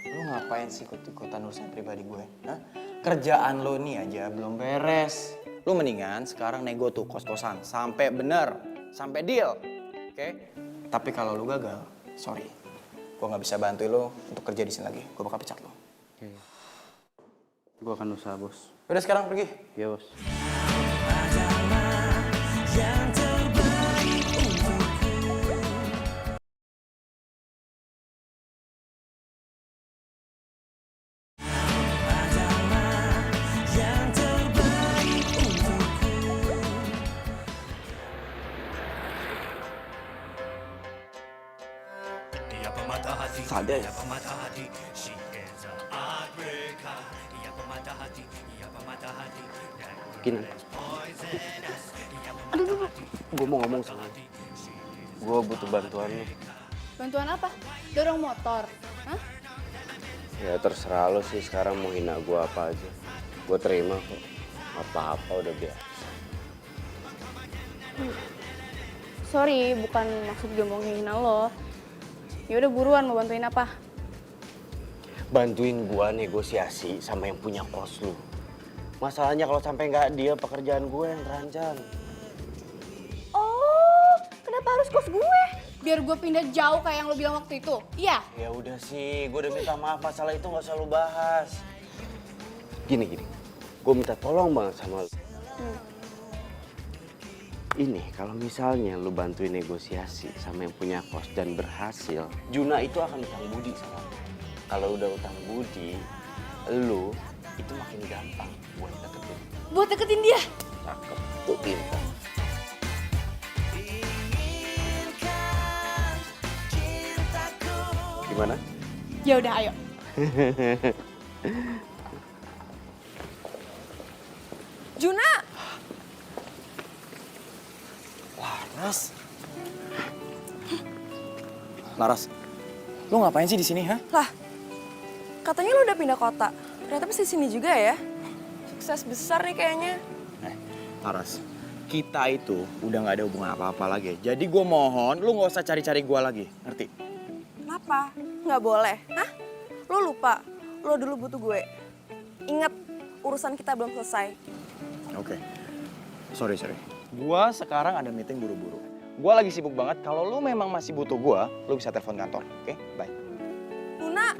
Speaker 9: lu ngapain sih ikut-ikutan urusan pribadi gue? Hah? Kerjaan lo nih aja belum beres. Lu mendingan sekarang nego tuh kos-kosan sampai bener, sampai deal, oke? Tapi kalau lu gagal, sorry, gue nggak bisa bantu lo untuk kerja di sini lagi. Gue bakal pecat lo.
Speaker 1: Oke. Gua akan usaha bos.
Speaker 9: Udah sekarang pergi.
Speaker 1: Iya bos.
Speaker 7: Sadar.
Speaker 1: Gini. Gue mau ngomong sama lu. Gue butuh bantuan lu.
Speaker 2: Bantuan apa? Dorong motor? Hah?
Speaker 1: Ya terserah lu sih sekarang mau hina gue apa aja. Gue terima kok. Apa-apa udah biasa.
Speaker 2: Sorry, bukan maksud gue mau ngehina lo. Ya udah buruan, mau bantuin apa?
Speaker 1: Bantuin gue negosiasi sama yang punya kos lu. Masalahnya kalau sampai nggak dia, pekerjaan gue yang terancam.
Speaker 2: Oh, kenapa harus kos gue? Biar gue pindah jauh kayak yang lo bilang waktu itu. Iya?
Speaker 1: Ya udah sih, gue udah minta maaf, masalah itu nggak usah lu bahas. Gini, gue minta tolong banget sama lu. Ini kalau misalnya lu bantuin negosiasi sama yang punya kos dan berhasil, Juna itu akan utang budi sama lu. Kalau udah utang budi, lu itu makin gampang buat deketin.
Speaker 2: Buat deketin dia?
Speaker 1: Cakep, tuh pintar. Gimana?
Speaker 2: Ya udah, ayo.
Speaker 3: Juna!
Speaker 9: Laras. Laras, lu ngapain sih di sini, ha?
Speaker 3: Lah, katanya lu udah pindah kota. Ternyata masih di sini juga ya? Sukses besar nih kayaknya.
Speaker 9: Laras, kita itu udah nggak ada hubungan apa-apa lagi. Jadi gue mohon, lu nggak usah cari-cari gue lagi, ngerti?
Speaker 3: Kenapa? Nggak boleh? Hah? Lu lupa, lu dulu butuh gue. Ingat, urusan kita belum selesai.
Speaker 9: Oke. Sorry. Gua sekarang ada meeting buru-buru. Gua lagi sibuk banget. Kalau lu memang masih butuh gua, lu bisa telepon kantor. Oke? Bye.
Speaker 3: Luna!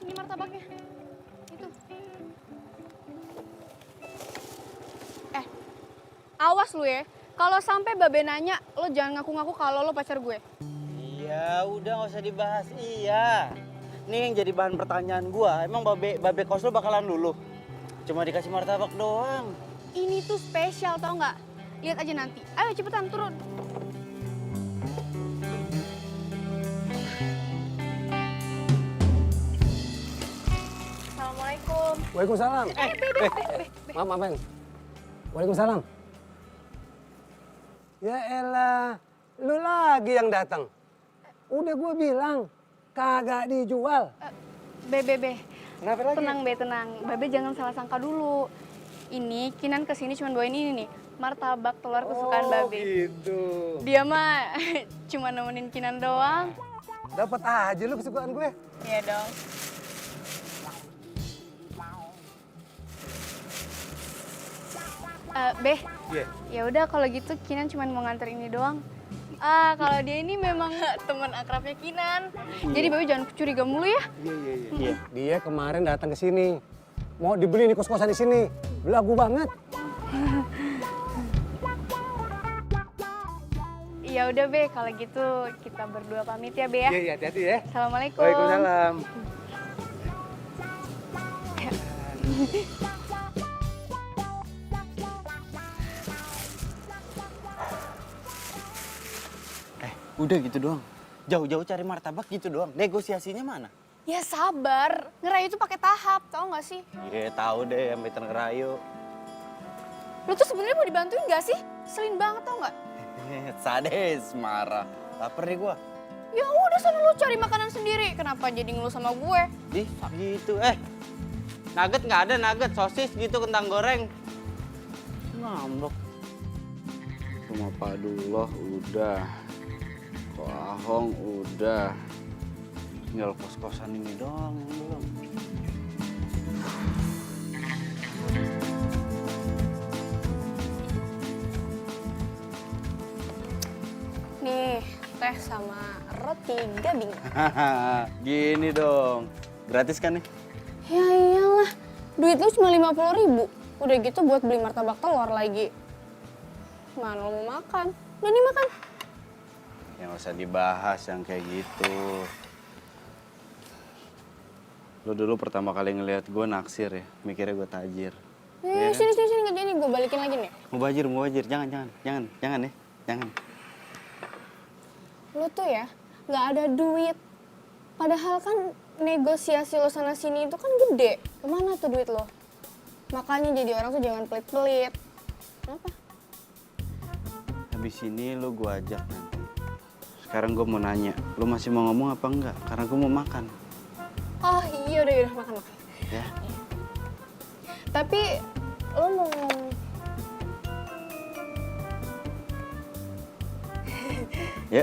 Speaker 2: Ini martabaknya. Itu. Awas lu ya. Kalau sampai Babe nanya, lo jangan ngaku-ngaku kalau lo pacar gue.
Speaker 1: Iya, udah nggak usah dibahas. Iya. Nih yang jadi bahan pertanyaan gua, emang babe kos lu bakalan luluh? Cuma dikasih martabak doang.
Speaker 2: Ini tuh spesial tau nggak? Lihat aja nanti. Ayo cepetan turun.
Speaker 3: Assalamualaikum.
Speaker 10: Waalaikumsalam. Maaf, Ben. Waalaikumsalam. Ya elah, lu lagi yang datang. Udah gue bilang, kagak dijual.
Speaker 2: Be.
Speaker 10: Kenapa lagi?
Speaker 2: Tenang Be, tenang. Babe jangan salah sangka dulu. Ini Kinan kesini cuma bawain ini nih. Martabak telur kesukaan Babe.
Speaker 10: Gitu.
Speaker 2: Dia mah cuma nemenin Kinan doang.
Speaker 10: Dapat aja lu kesukaan gue.
Speaker 2: Iya dong. Be, ya udah kalau gitu Kinan cuma mau nganter ini doang. Kalau dia ini memang teman akrabnya Kinan. Jadi Babe jangan curiga mulu ya.
Speaker 10: Iya. Dia kemarin datang ke sini. Mau dibeli nih kos-kosan di sini. Belagu banget.
Speaker 2: Ya udah Be, kalau gitu kita berdua pamit ya Be ya.
Speaker 10: Iya, hati-hati ya.
Speaker 2: Assalamualaikum.
Speaker 10: Waalaikumsalam.
Speaker 1: Udah gitu doang. Jauh-jauh cari martabak gitu doang. Negosiasinya mana?
Speaker 2: Ya sabar, ngerayu itu pakai tahap, tau gak sih?
Speaker 1: Iya tahu deh sampai ngerayu.
Speaker 2: Lu tuh sebenarnya mau dibantuin gak sih? Selin banget tau gak?
Speaker 1: Sades, marah. Laper nih gua.
Speaker 2: Ya udah sana lu cari makanan sendiri. Kenapa jadi ngeluh sama gue?
Speaker 1: Ih, gitu. Nugget nggak ada, nugget, sosis gitu, kentang goreng. Ngambek.
Speaker 7: Rumah Pak Duloh udah. Ahong udah. Tinggal kos-kosan ini doang yang belum.
Speaker 2: Nih, teh sama roti gabing.
Speaker 7: Gini dong. Gratis kan nih?
Speaker 2: Ya iyalah, duit lu cuma 50.000. Udah gitu buat beli martabak telur lagi. Mana lo mau makan? Udah nih makan.
Speaker 7: Yang usah dibahas yang kayak gitu. Lo dulu pertama kali ngeliat gue naksir ya, mikirnya gue tajir.
Speaker 2: Sini, nggak jadi, gue balikin lagi nih.
Speaker 7: Mau bajir, jangan ya, jangan.
Speaker 2: Lu tuh ya, nggak ada duit. Padahal kan negosiasi lo sana sini itu kan gede. Kemana tuh duit lo? Makanya jadi orang tuh jangan pelit-pelit. Kenapa?
Speaker 7: Habis ini lo gue ajak nanti. Sekarang gue mau nanya, lo masih mau ngomong apa enggak? Karena gue mau makan.
Speaker 2: Oh iya udah makan.
Speaker 7: Ya?
Speaker 2: Tapi lo mau ngomong...
Speaker 7: Ya.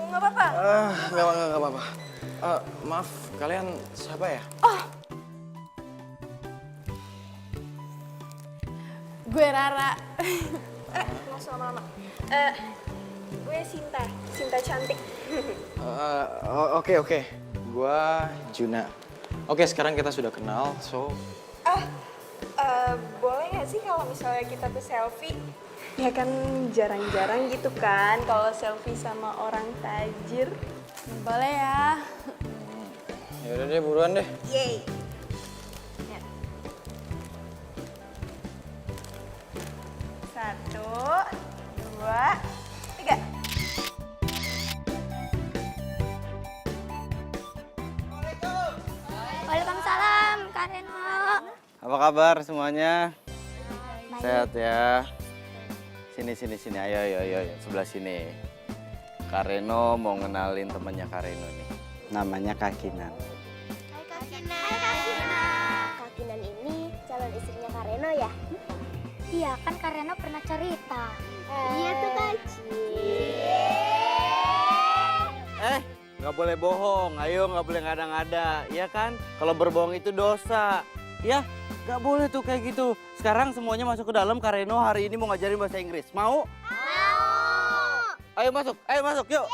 Speaker 3: Nggak apa-apa?
Speaker 9: Nggak apa-apa. Maaf, kalian siapa ya?
Speaker 2: Gue Rara.
Speaker 3: Nggak usah lama-lama. Gue Sinta cantik.
Speaker 9: Oke. Gua Juna. Oke, sekarang kita sudah kenal, so...
Speaker 5: gak sih kalau misalnya kita tuh selfie?
Speaker 3: Ya kan jarang-jarang gitu kan kalau selfie sama orang tajir.
Speaker 2: Boleh ya.
Speaker 9: Ya udah deh, buruan deh.
Speaker 5: Yeay. Ya. 1, 2, 3.
Speaker 4: Waalaikumsalam, Kak Reno.
Speaker 7: Apa kabar semuanya? Sehat ya. Sini. Ayo. Sebelah sini. Kak Reno mau ngenalin temannya Kak Reno nih. Namanya Kak Kinan.
Speaker 4: Hai Kak Kinan.
Speaker 11: Kak Kinan ini calon istrinya Kak Reno ya?
Speaker 4: Iya kan Kak Reno pernah cerita.
Speaker 11: Iya tuh Kak Ci.
Speaker 7: Nggak boleh bohong. Ayo, nggak boleh ngada-ngada. Ya kan? Kalau berbohong itu dosa. Ya, nggak boleh tuh kayak gitu. Sekarang semuanya masuk ke dalam. Kak Reno hari ini mau ngajarin bahasa Inggris. Mau? Ayo masuk, yuk.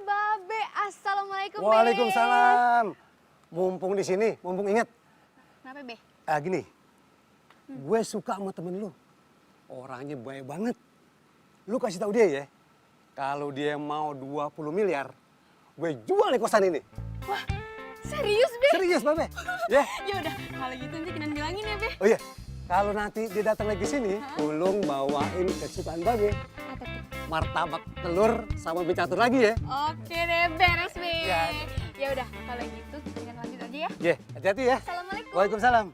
Speaker 2: Babe, assalamualaikum. Be.
Speaker 10: Waalaikumsalam. Mumpung di sini, mumpung inget.
Speaker 2: Kenapa, Be?
Speaker 10: Gini, gue suka sama temen lu. Orangnya baik banget. Lu kasih tahu dia ya, kalau dia mau 20 miliar, gue jual nih kosan ini.
Speaker 2: Wah, serius, Be?
Speaker 10: Serius, Babe. Ya.
Speaker 2: Ya udah, kalau gitu nanti Kinan bilangin ya, Be.
Speaker 10: Oh iya, kalau nanti dia datang lagi sini, Ulung bawain kesukaan Babe.
Speaker 2: Apa tuh?
Speaker 10: Martabak telur sama mie catur lagi ya.
Speaker 2: Oke deh, beres, Be.
Speaker 10: Ya.
Speaker 2: Ya udah, kalau gitu Kinan lanjut aja ya.
Speaker 10: Ya, hati-hati ya.
Speaker 2: Assalamualaikum.
Speaker 10: Waalaikumsalam.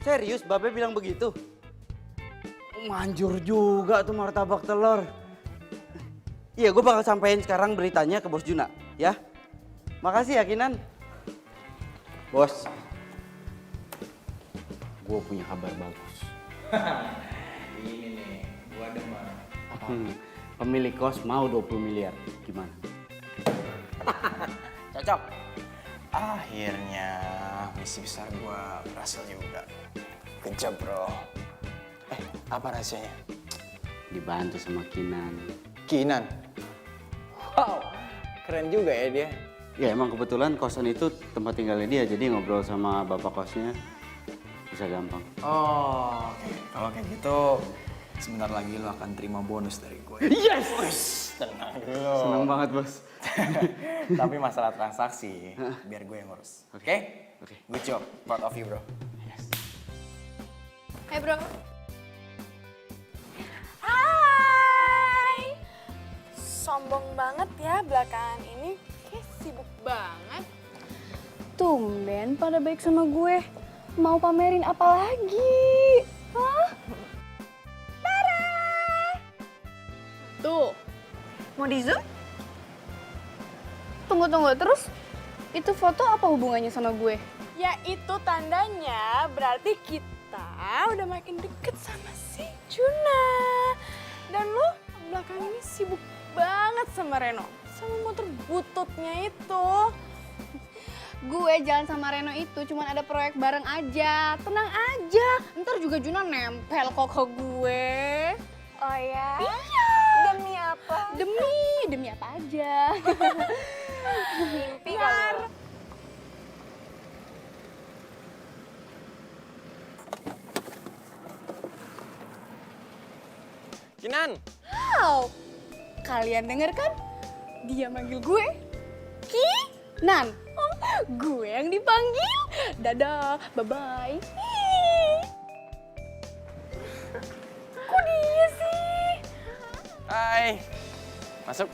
Speaker 1: Serius, Babe bilang begitu? Manjur juga tuh martabak telur. Iya, gue bakal sampein sekarang beritanya ke Bos Juna, ya. Makasih ya, Kinan. Bos, gue punya kabar bagus.
Speaker 9: Ini nih, gua demen.
Speaker 1: Pemilik kos mau 20 miliar. Gimana?
Speaker 9: Cocok. Akhirnya misi besar gua berhasil juga. Good job, bro. Apa rahasianya?
Speaker 1: Dibantu sama Kinan.
Speaker 9: Kinan. Wow, keren juga ya dia.
Speaker 1: Ya emang kebetulan kosan itu tempat tinggalnya dia, jadi ngobrol sama bapak kosnya bisa gampang.
Speaker 9: Oh, oke. Kalau kayak gitu, sebentar lagi lo akan terima bonus dari gue.
Speaker 1: Yes!
Speaker 9: Tenang dulu.
Speaker 1: Seneng banget, Bos.
Speaker 9: Tapi masalah transaksi, biar gue yang ngurus. Oke?
Speaker 1: Oke.
Speaker 9: Good job. Proud of you, bro.
Speaker 2: Hai bro.
Speaker 3: Hai. Sombong banget ya belakangan ini. Kayak sibuk banget. Tumben pada baik sama gue. Mau pamerin apa lagi? Hah?
Speaker 2: Tuh. Mau di zoom? Tunggu, terus itu foto apa hubungannya sama gue?
Speaker 3: Ya itu tandanya berarti kita udah makin deket sama si Juna. Dan lu belakangan ini sibuk banget sama Reno. Sama motor bututnya itu.
Speaker 2: Gue jalan sama Reno itu cuman ada proyek bareng aja. Tenang aja, ntar juga Juna nempel kok ke gue.
Speaker 3: Oh ya?
Speaker 2: Iya.
Speaker 3: Demi apa?
Speaker 2: Demi apa aja.
Speaker 3: Mimpi kali.
Speaker 9: Kinan.
Speaker 2: Wow, kalian denger kan? Dia manggil gue Kinan. Oh, gue yang dipanggil. Dadah, bye-bye. Kok dia sih?
Speaker 9: Hai. Masuk.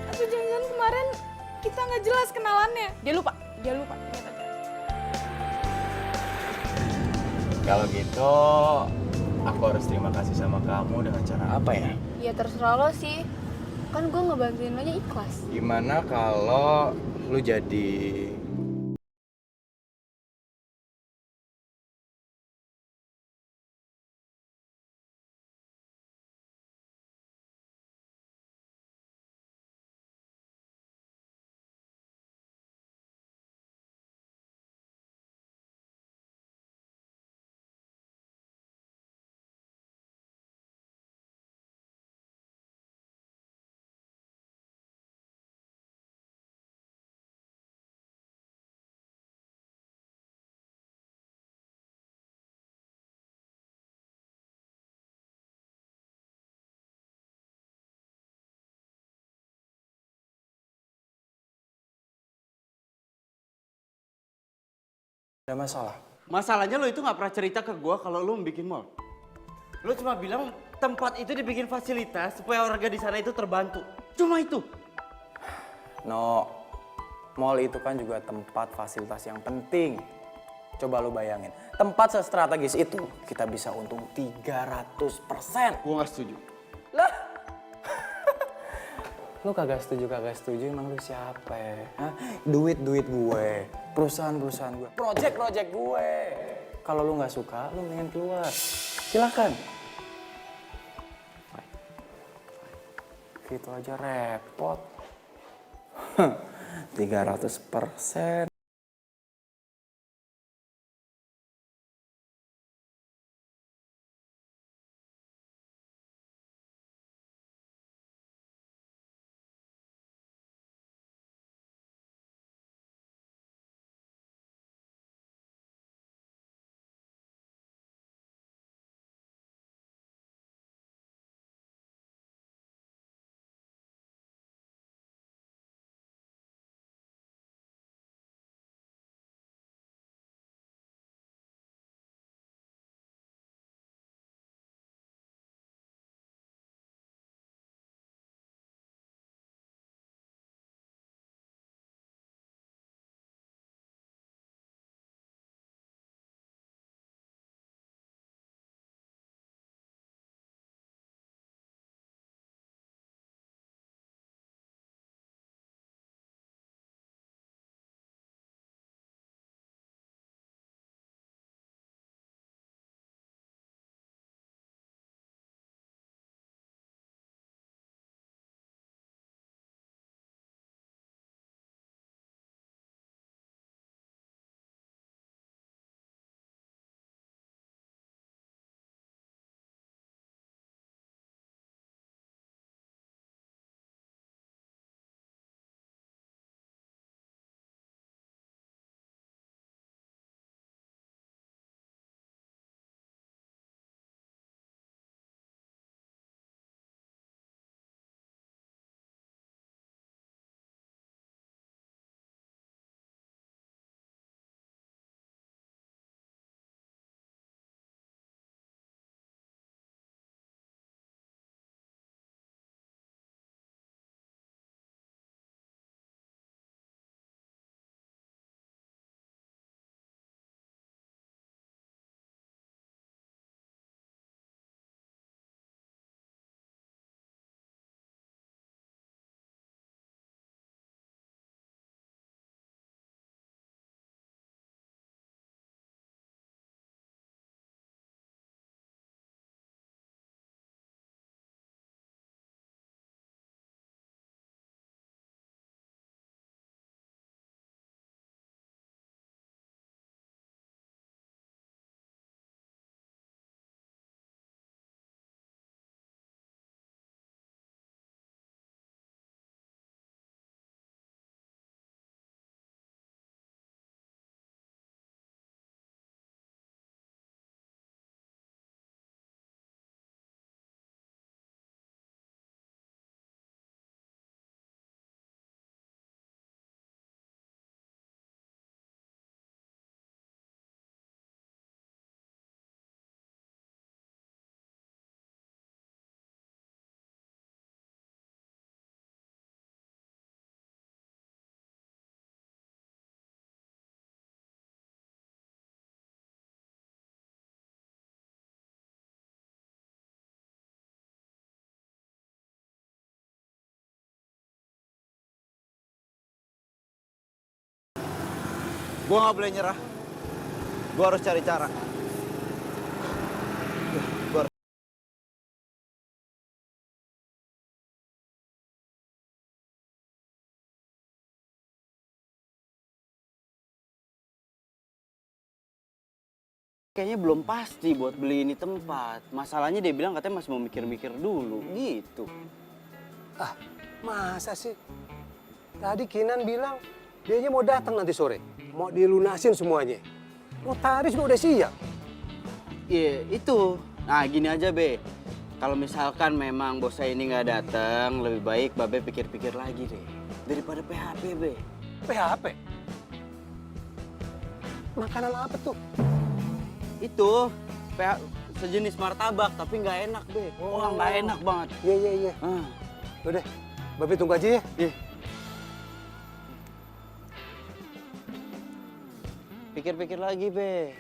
Speaker 3: Tapi jangan kemarin kita nggak jelas kenalannya. Dia lupa. Ingat aja.
Speaker 9: Kalau gitu, aku harus terima kasih sama kamu dengan cara apa ya?
Speaker 2: Ya terserah lo sih. Kan gue ngebantuin lo nya ikhlas.
Speaker 9: Gimana kalau lu jadi ada masalah?
Speaker 1: Masalahnya lo itu nggak pernah cerita ke gue kalau lo bikin mall. Lo cuma bilang tempat itu dibikin fasilitas supaya warga di sana itu terbantu. Cuma itu.
Speaker 9: No, mall itu kan juga tempat fasilitas yang penting. Coba lu bayangin, tempat sestrategis itu kita bisa untung 300%.
Speaker 1: Gue nggak setuju.
Speaker 9: Lah, lu kagak setuju, emang lu siapa ya? Hah? Duit gue, perusahaan gue, project gue. Kalau lu nggak suka, lu mendingan keluar. Silakan. Gitu aja repot. 300%.
Speaker 7: Gue nggak boleh nyerah. Gue harus cari cara. Gua harus-
Speaker 1: Kayaknya belum pasti buat beli ini tempat. Masalahnya dia bilang katanya masih mau mikir-mikir dulu, gitu.
Speaker 10: Ah, masa sih? Tadi Kinan bilang dianya mau datang nanti sore. Mau dilunasin semuanya. Notaris juga udah siap.
Speaker 1: Iya, itu. Nah, gini aja, Be. Kalau misalkan memang bosnya ini nggak datang, lebih baik Babe pikir-pikir lagi deh. Daripada PHP, Be.
Speaker 10: PHP? Makanan apa tuh?
Speaker 1: Itu, sejenis martabak, tapi nggak enak, Be. Wah, nggak enak banget.
Speaker 10: Iya, iya, iya.
Speaker 1: Ah.
Speaker 10: Udah, Babe tunggu aja ya.
Speaker 1: Iya. Pikir-pikir lagi, Be.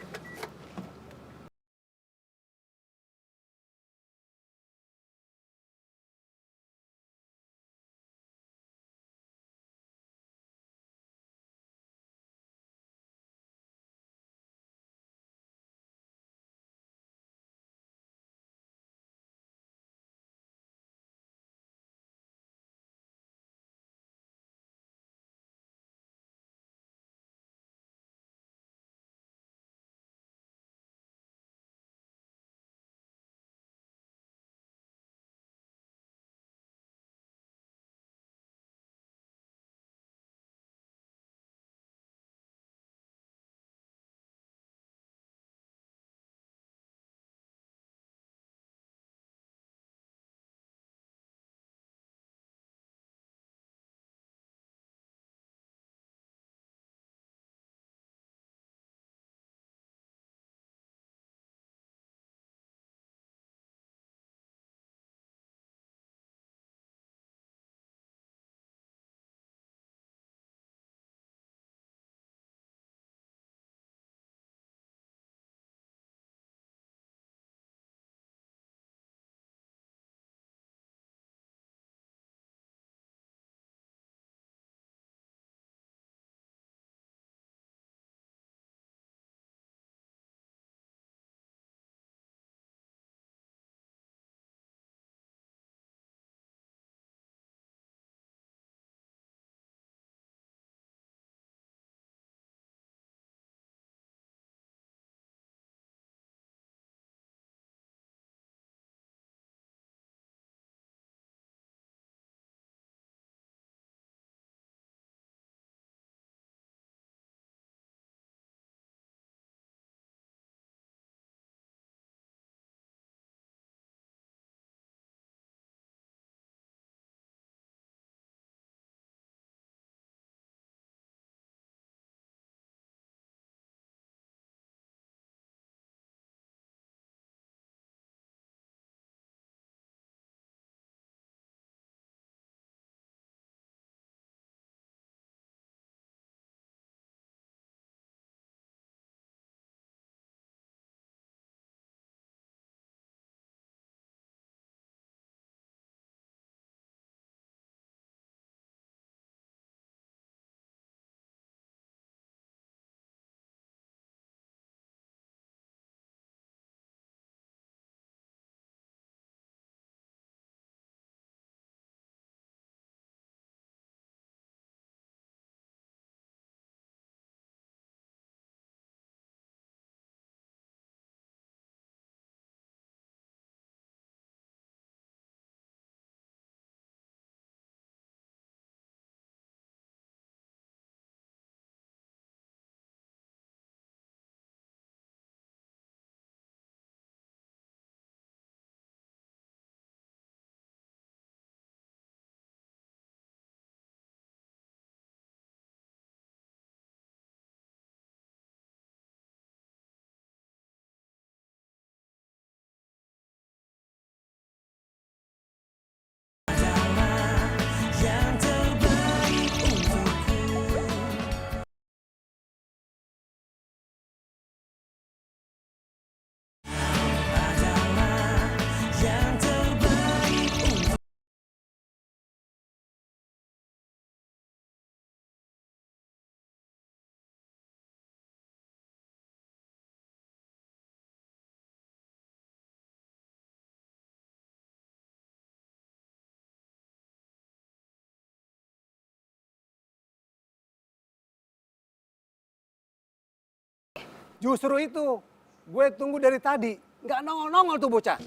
Speaker 10: Justru itu, gue tunggu dari tadi. Nggak nongol-nongol tuh bocah.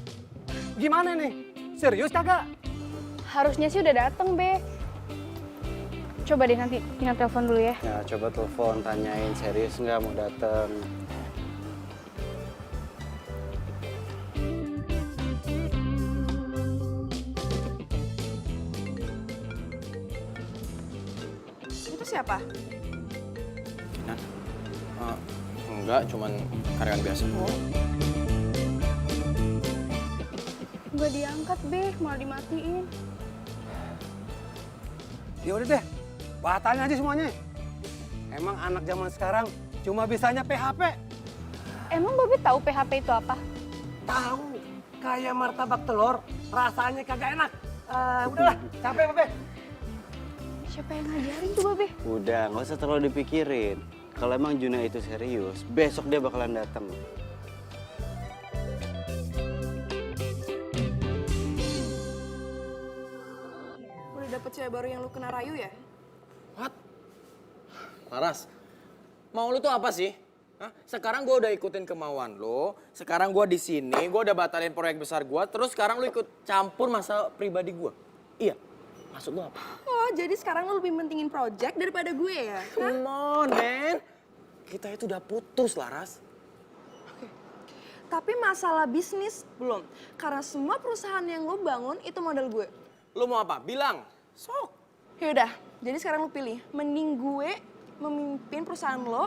Speaker 10: Gimana nih? Serius kagak?
Speaker 3: Harusnya sih udah dateng, Be. Coba deh nanti tinggal telepon dulu ya.
Speaker 1: Ya coba telepon, tanyain serius nggak mau dateng.
Speaker 5: Itu siapa?
Speaker 9: Kinan? Enggak, cuman karyawan biasa.
Speaker 3: Gak diangkat, Be. Malah dimatiin.
Speaker 10: Ya udah deh, batalin aja semuanya. Emang anak zaman sekarang cuma bisanya PHP.
Speaker 3: Emang Babe tahu PHP itu apa?
Speaker 10: Tahu, kayak martabak telur, rasanya kagak enak. Udahlah, capek Babe.
Speaker 3: Siapa yang ngajarin tuh, Babe?
Speaker 1: Udah, nggak usah terlalu dipikirin. Kalau emang Juna itu serius, besok dia bakalan datang.
Speaker 5: Udah dapet cewek baru yang lu kena rayu ya?
Speaker 9: What? Laras, mau lu tuh apa sih? Hah? Sekarang gue udah ikutin kemauan lo, sekarang gue di sini, gue udah batalin proyek besar gue, terus sekarang lu ikut campur masalah pribadi gue. Iya, maksud lu apa?
Speaker 5: Oh, jadi sekarang lu lebih mentingin project daripada gue ya?
Speaker 9: Come on, man. Kita itu udah putus, Laras.
Speaker 5: Tapi masalah bisnis belum. Karena semua perusahaan yang lo bangun itu modal gue.
Speaker 9: Lu mau apa? Bilang. Sok.
Speaker 5: Yaudah, jadi sekarang lo pilih. Mending gue memimpin perusahaan lo.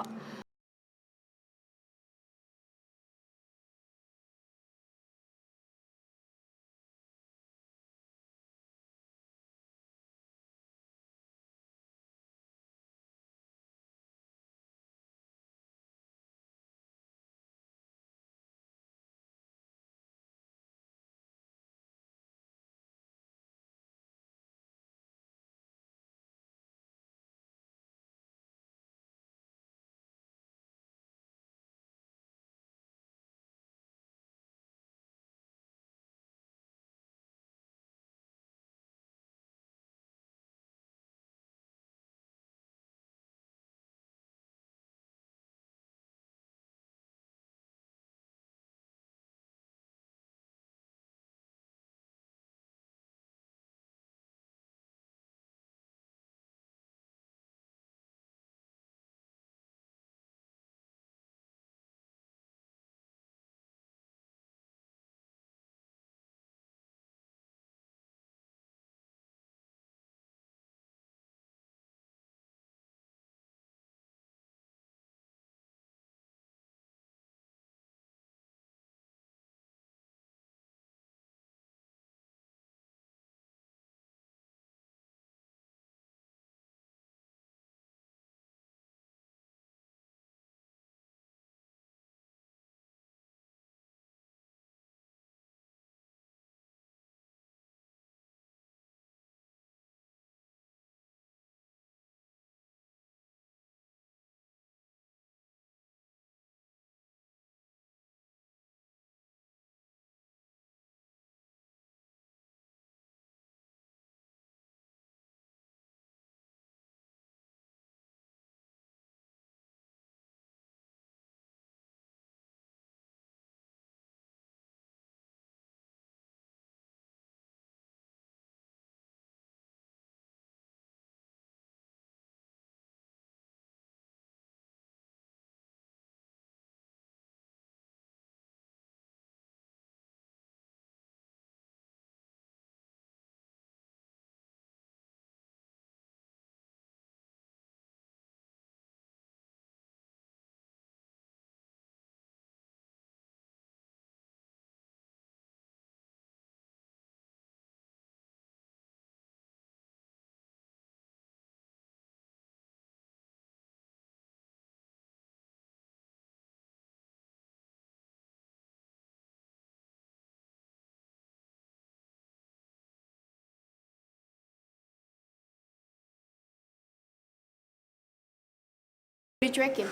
Speaker 5: Dicuekin.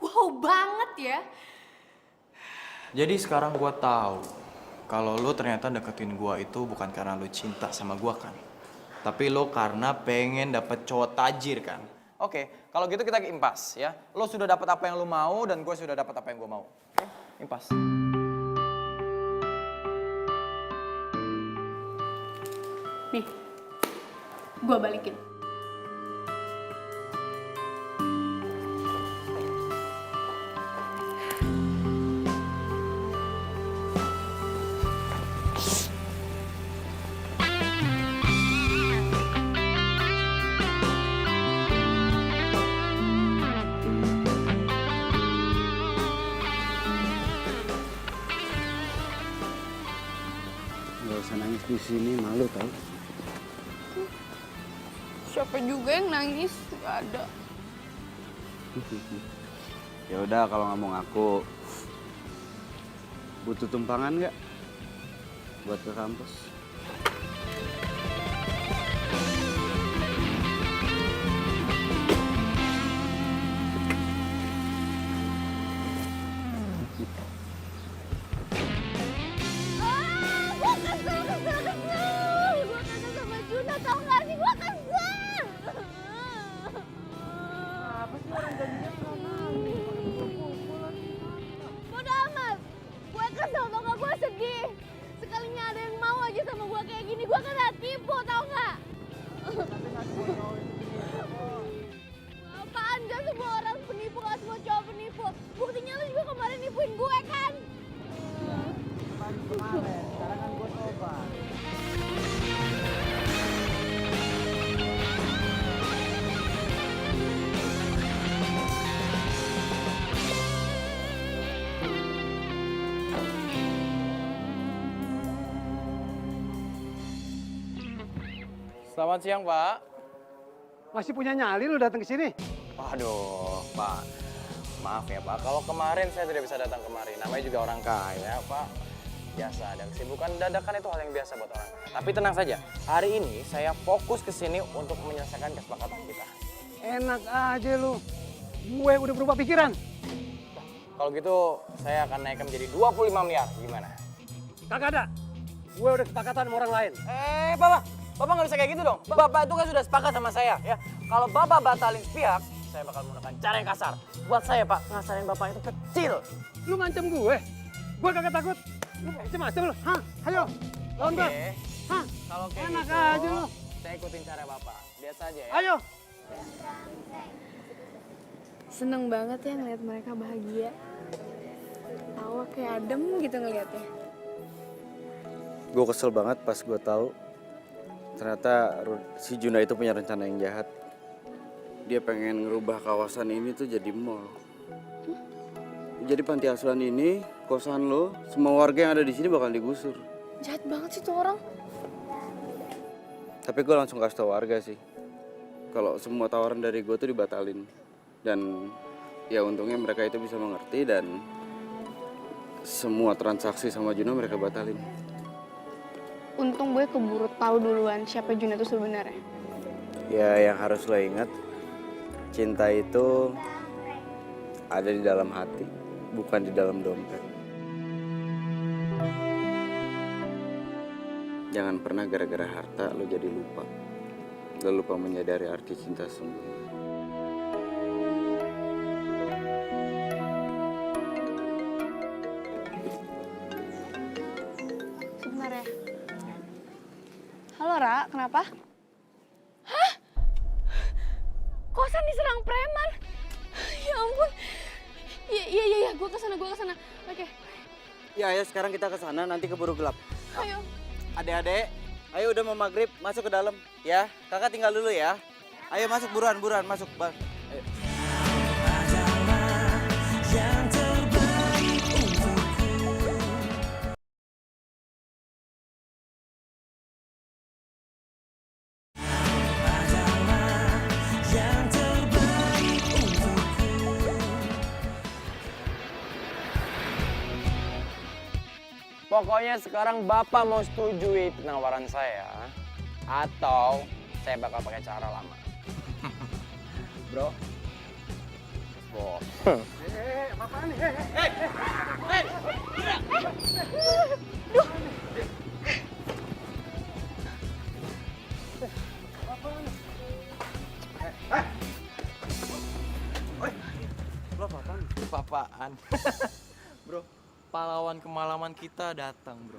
Speaker 5: Wow banget ya.
Speaker 9: Jadi sekarang gue tahu kalau lo ternyata deketin gue itu bukan karena lo cinta sama gue kan, tapi lo karena pengen dapet cowok tajir kan. Oke, kalau gitu kita ke impas ya. Lo sudah dapat apa yang lo mau dan gue sudah dapat apa yang gue mau. Oke, impas.
Speaker 2: Nih, gue balikin.
Speaker 1: Gak usah nangis di sini, malu tau.
Speaker 2: Siapa juga yang nangis? Gak ada.
Speaker 1: Ya udah kalau nggak mau ngaku, butuh tumpangan nggak buat ke kampus?
Speaker 11: Gue kesel sama Juna, tau gak sih? Gue kesel. Apa sih orang janjinya bodo amat. Gue kesel tau gak, gue sedih. Sekalinya ada yang mau aja sama gue kayak gini, gue kena tipu tau gak? Apaan, gak semua orang penipu, gak semua cowok penipu. Buktinya lu juga kemarin nipuin gue kan?
Speaker 1: Sekarang kan gue coba.
Speaker 9: Selamat siang, Pak.
Speaker 10: Masih punya nyali lu datang ke sini?
Speaker 9: Waduh, Pak. Maaf ya, Pak. Kalau kemarin saya tidak bisa datang kemari. Namanya juga orang kaya, Pak. Biasa, dan kesibukan dadakan itu hal yang biasa buat orang kaya. Tapi tenang saja, hari ini saya fokus ke sini untuk menyelesaikan kesepakatan kita.
Speaker 10: Enak aja lu. Gue udah berubah pikiran.
Speaker 9: Kalau gitu, saya akan naikkan menjadi 25 miliar. Gimana?
Speaker 10: Kagak ada. Gue udah kesepakatan sama orang lain.
Speaker 9: Bapak. Bapak nggak bisa kayak gitu dong. Bapak itu kan sudah sepakat sama saya, ya. Kalau Bapak batalin sepihak, saya bakal menggunakan cara yang kasar. Buat saya, Pak, ngasarin Bapak itu kecil.
Speaker 10: Lu ngancem gue? Gue kagak takut. Lu macem-macem lu. Hah? Ayo. Lawan gue. Hah?
Speaker 9: Kalau kayak
Speaker 10: Enak
Speaker 9: gitu,
Speaker 10: aja lu.
Speaker 9: saya ikutin cara Bapak. Lihat saja ya.
Speaker 10: Ayo.
Speaker 2: Seneng banget ya ngeliat mereka bahagia. Tawa kayak adem gitu ngeliatnya.
Speaker 7: Gue kesel banget pas gue tahu ternyata si Juna itu punya rencana yang jahat. Dia pengen ngerubah kawasan ini tuh jadi mall. Jadi panti asuhan ini, kosan lo, semua warga yang ada di sini bakal digusur.
Speaker 2: Jahat banget sih tuh orang.
Speaker 7: Tapi gue langsung kasih tau warga sih, kalau semua tawaran dari gue tuh dibatalin. Dan ya untungnya mereka itu bisa mengerti dan semua transaksi sama Juna mereka batalin.
Speaker 2: Untung gue keburu tahu duluan siapa Juna itu sebenarnya.
Speaker 7: Ya yang harus lo ingat, cinta itu ada di dalam hati, bukan di dalam dompet. Jangan pernah gara-gara harta lo jadi lupa. Lo lupa menyadari arti cinta sungguh.
Speaker 2: Sebentar ya. Halo Ra, kenapa? Hah? Kosan diserang preman? Ya ampun. Iya, gue kesana. Oke.
Speaker 7: Ya ayo sekarang kita ke sana, nanti keburu gelap.
Speaker 2: Ayo.
Speaker 7: Adek-adek, ayo udah mau maghrib, masuk ke dalam. Ya, kakak tinggal dulu ya. Ayo masuk buruan, masuk. Ayo.
Speaker 9: Pokoknya sekarang Bapak mau setujui penawaran saya atau saya bakal pakai cara lama. Bro. Bos.
Speaker 10: Apaan nih?
Speaker 9: Apa-apaan? Bro, pahlawan kemalaman kita datang, bro.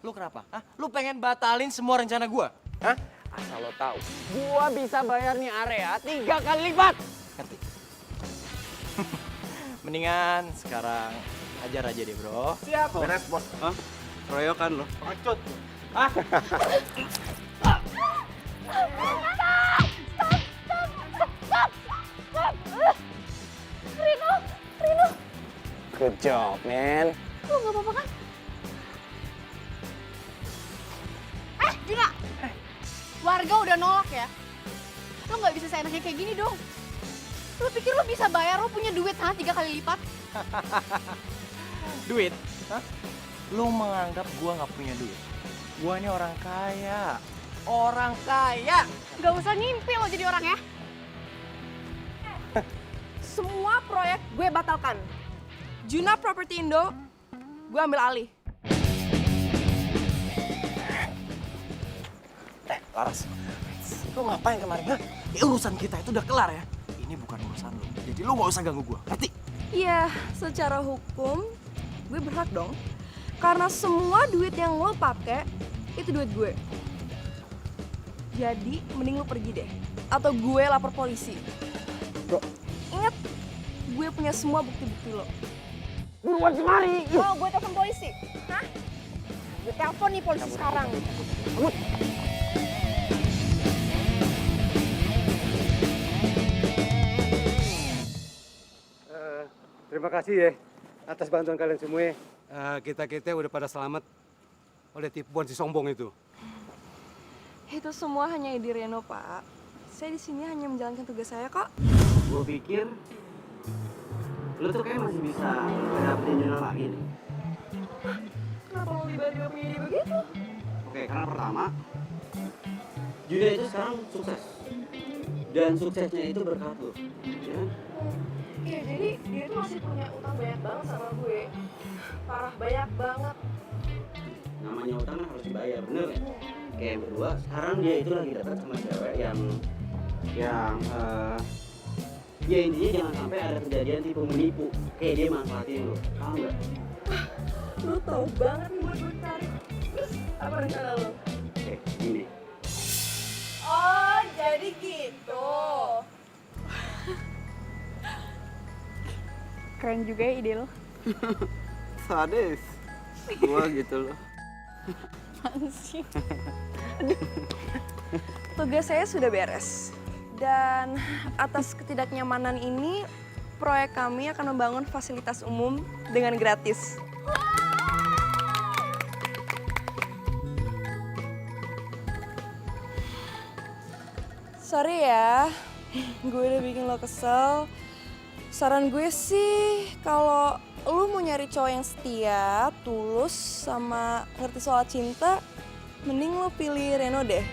Speaker 9: Lu kenapa? Hah? Lu pengen batalin semua rencana gua? Hah? Asal lo tahu.
Speaker 1: Gua bisa bayar nih area 3 kali lipat.
Speaker 9: Ngerti? Mendingan sekarang ajar aja deh, bro.
Speaker 10: Siap. Beres, bos.
Speaker 1: Hah? Keroyokan lo.
Speaker 10: Pengecut.
Speaker 1: Good job, man.
Speaker 2: Lu gak apa-apa kan? Juna! Warga udah nolak ya? Lu gak bisa seenaknya kayak gini dong. Lu pikir lu bisa bayar, lu punya duit 3 kali lipat?
Speaker 9: Duit? Hah? Lu menganggap gua nggak punya duit? Gua ini orang kaya. Orang kaya!
Speaker 2: Gak usah ngimpi lo jadi orang ya.
Speaker 3: Semua proyek gue batalkan. Juna Property Indo, gue ambil alih.
Speaker 9: Laras, lu ngapain kemarin? Hah? Urusan kita itu udah kelar ya. Ini bukan urusan lu. Jadi lu nggak usah ganggu gua. Ngerti?
Speaker 3: Iya, secara hukum gue berhak dong. Karena semua duit yang lo pakai itu duit gue. Jadi mending lo pergi deh. Atau gue lapor polisi.
Speaker 9: Bro.
Speaker 3: Ingat, gue punya semua bukti-bukti lo.
Speaker 1: Buruan kemari.
Speaker 3: Oh, gue telepon polisi. Hah? Gue telepon nih polisi sekarang.
Speaker 10: Terima kasih ya atas bantuan kalian semua. Kita udah pada selamat oleh tipuan si sombong itu.
Speaker 3: Itu semua hanya ide Reno, Pak. Saya di sini hanya menjalankan tugas saya kok.
Speaker 1: Gue pikir lu tuh kayak masih bisa dapetin Juna lagi nih.
Speaker 3: Kenapa lo tiba-tiba punya ide begitu?
Speaker 1: Oke, karena pertama Juna itu sekarang sukses. Dan suksesnya itu berkat lu. Ya?
Speaker 3: Iya, jadi dia tuh masih punya utang banyak banget sama gue. Parah, banyak banget.
Speaker 1: Namanya utang kan harus dibayar, bener ya? Kayak yang kedua, sekarang dia itu lagi dekat sama cewek yang ya intinya jangan sampai ada kejadian tipu menipu. Kayak dia manfaatin lo, paham nggak?
Speaker 3: Lo tau banget nih buat gue tarik. Terus apa rencana lo?
Speaker 1: Oke, gini.
Speaker 3: Oh, jadi gitu.
Speaker 2: Keren juga ya ide lo.
Speaker 1: Sadis. Gua gitu loh.
Speaker 3: Tugas saya sudah beres. Dan atas ketidaknyamanan ini, proyek kami akan membangun fasilitas umum dengan gratis. Sorry ya, gue udah bikin lo kesel. Saran gue sih, kalau lo mau nyari cowok yang setia, tulus, sama ngerti soal cinta, mending lo pilih Reno deh.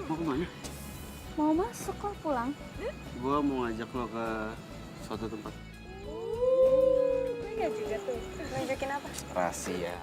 Speaker 1: Mau kemana?
Speaker 4: Mau masuk kok pulang?
Speaker 1: Gua mau ngajak lo ke suatu tempat.
Speaker 3: Gue nggak juga tuh. Nunjukin apa?
Speaker 9: Rahasia.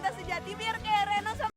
Speaker 5: cinta sejati biar kayak Reno sama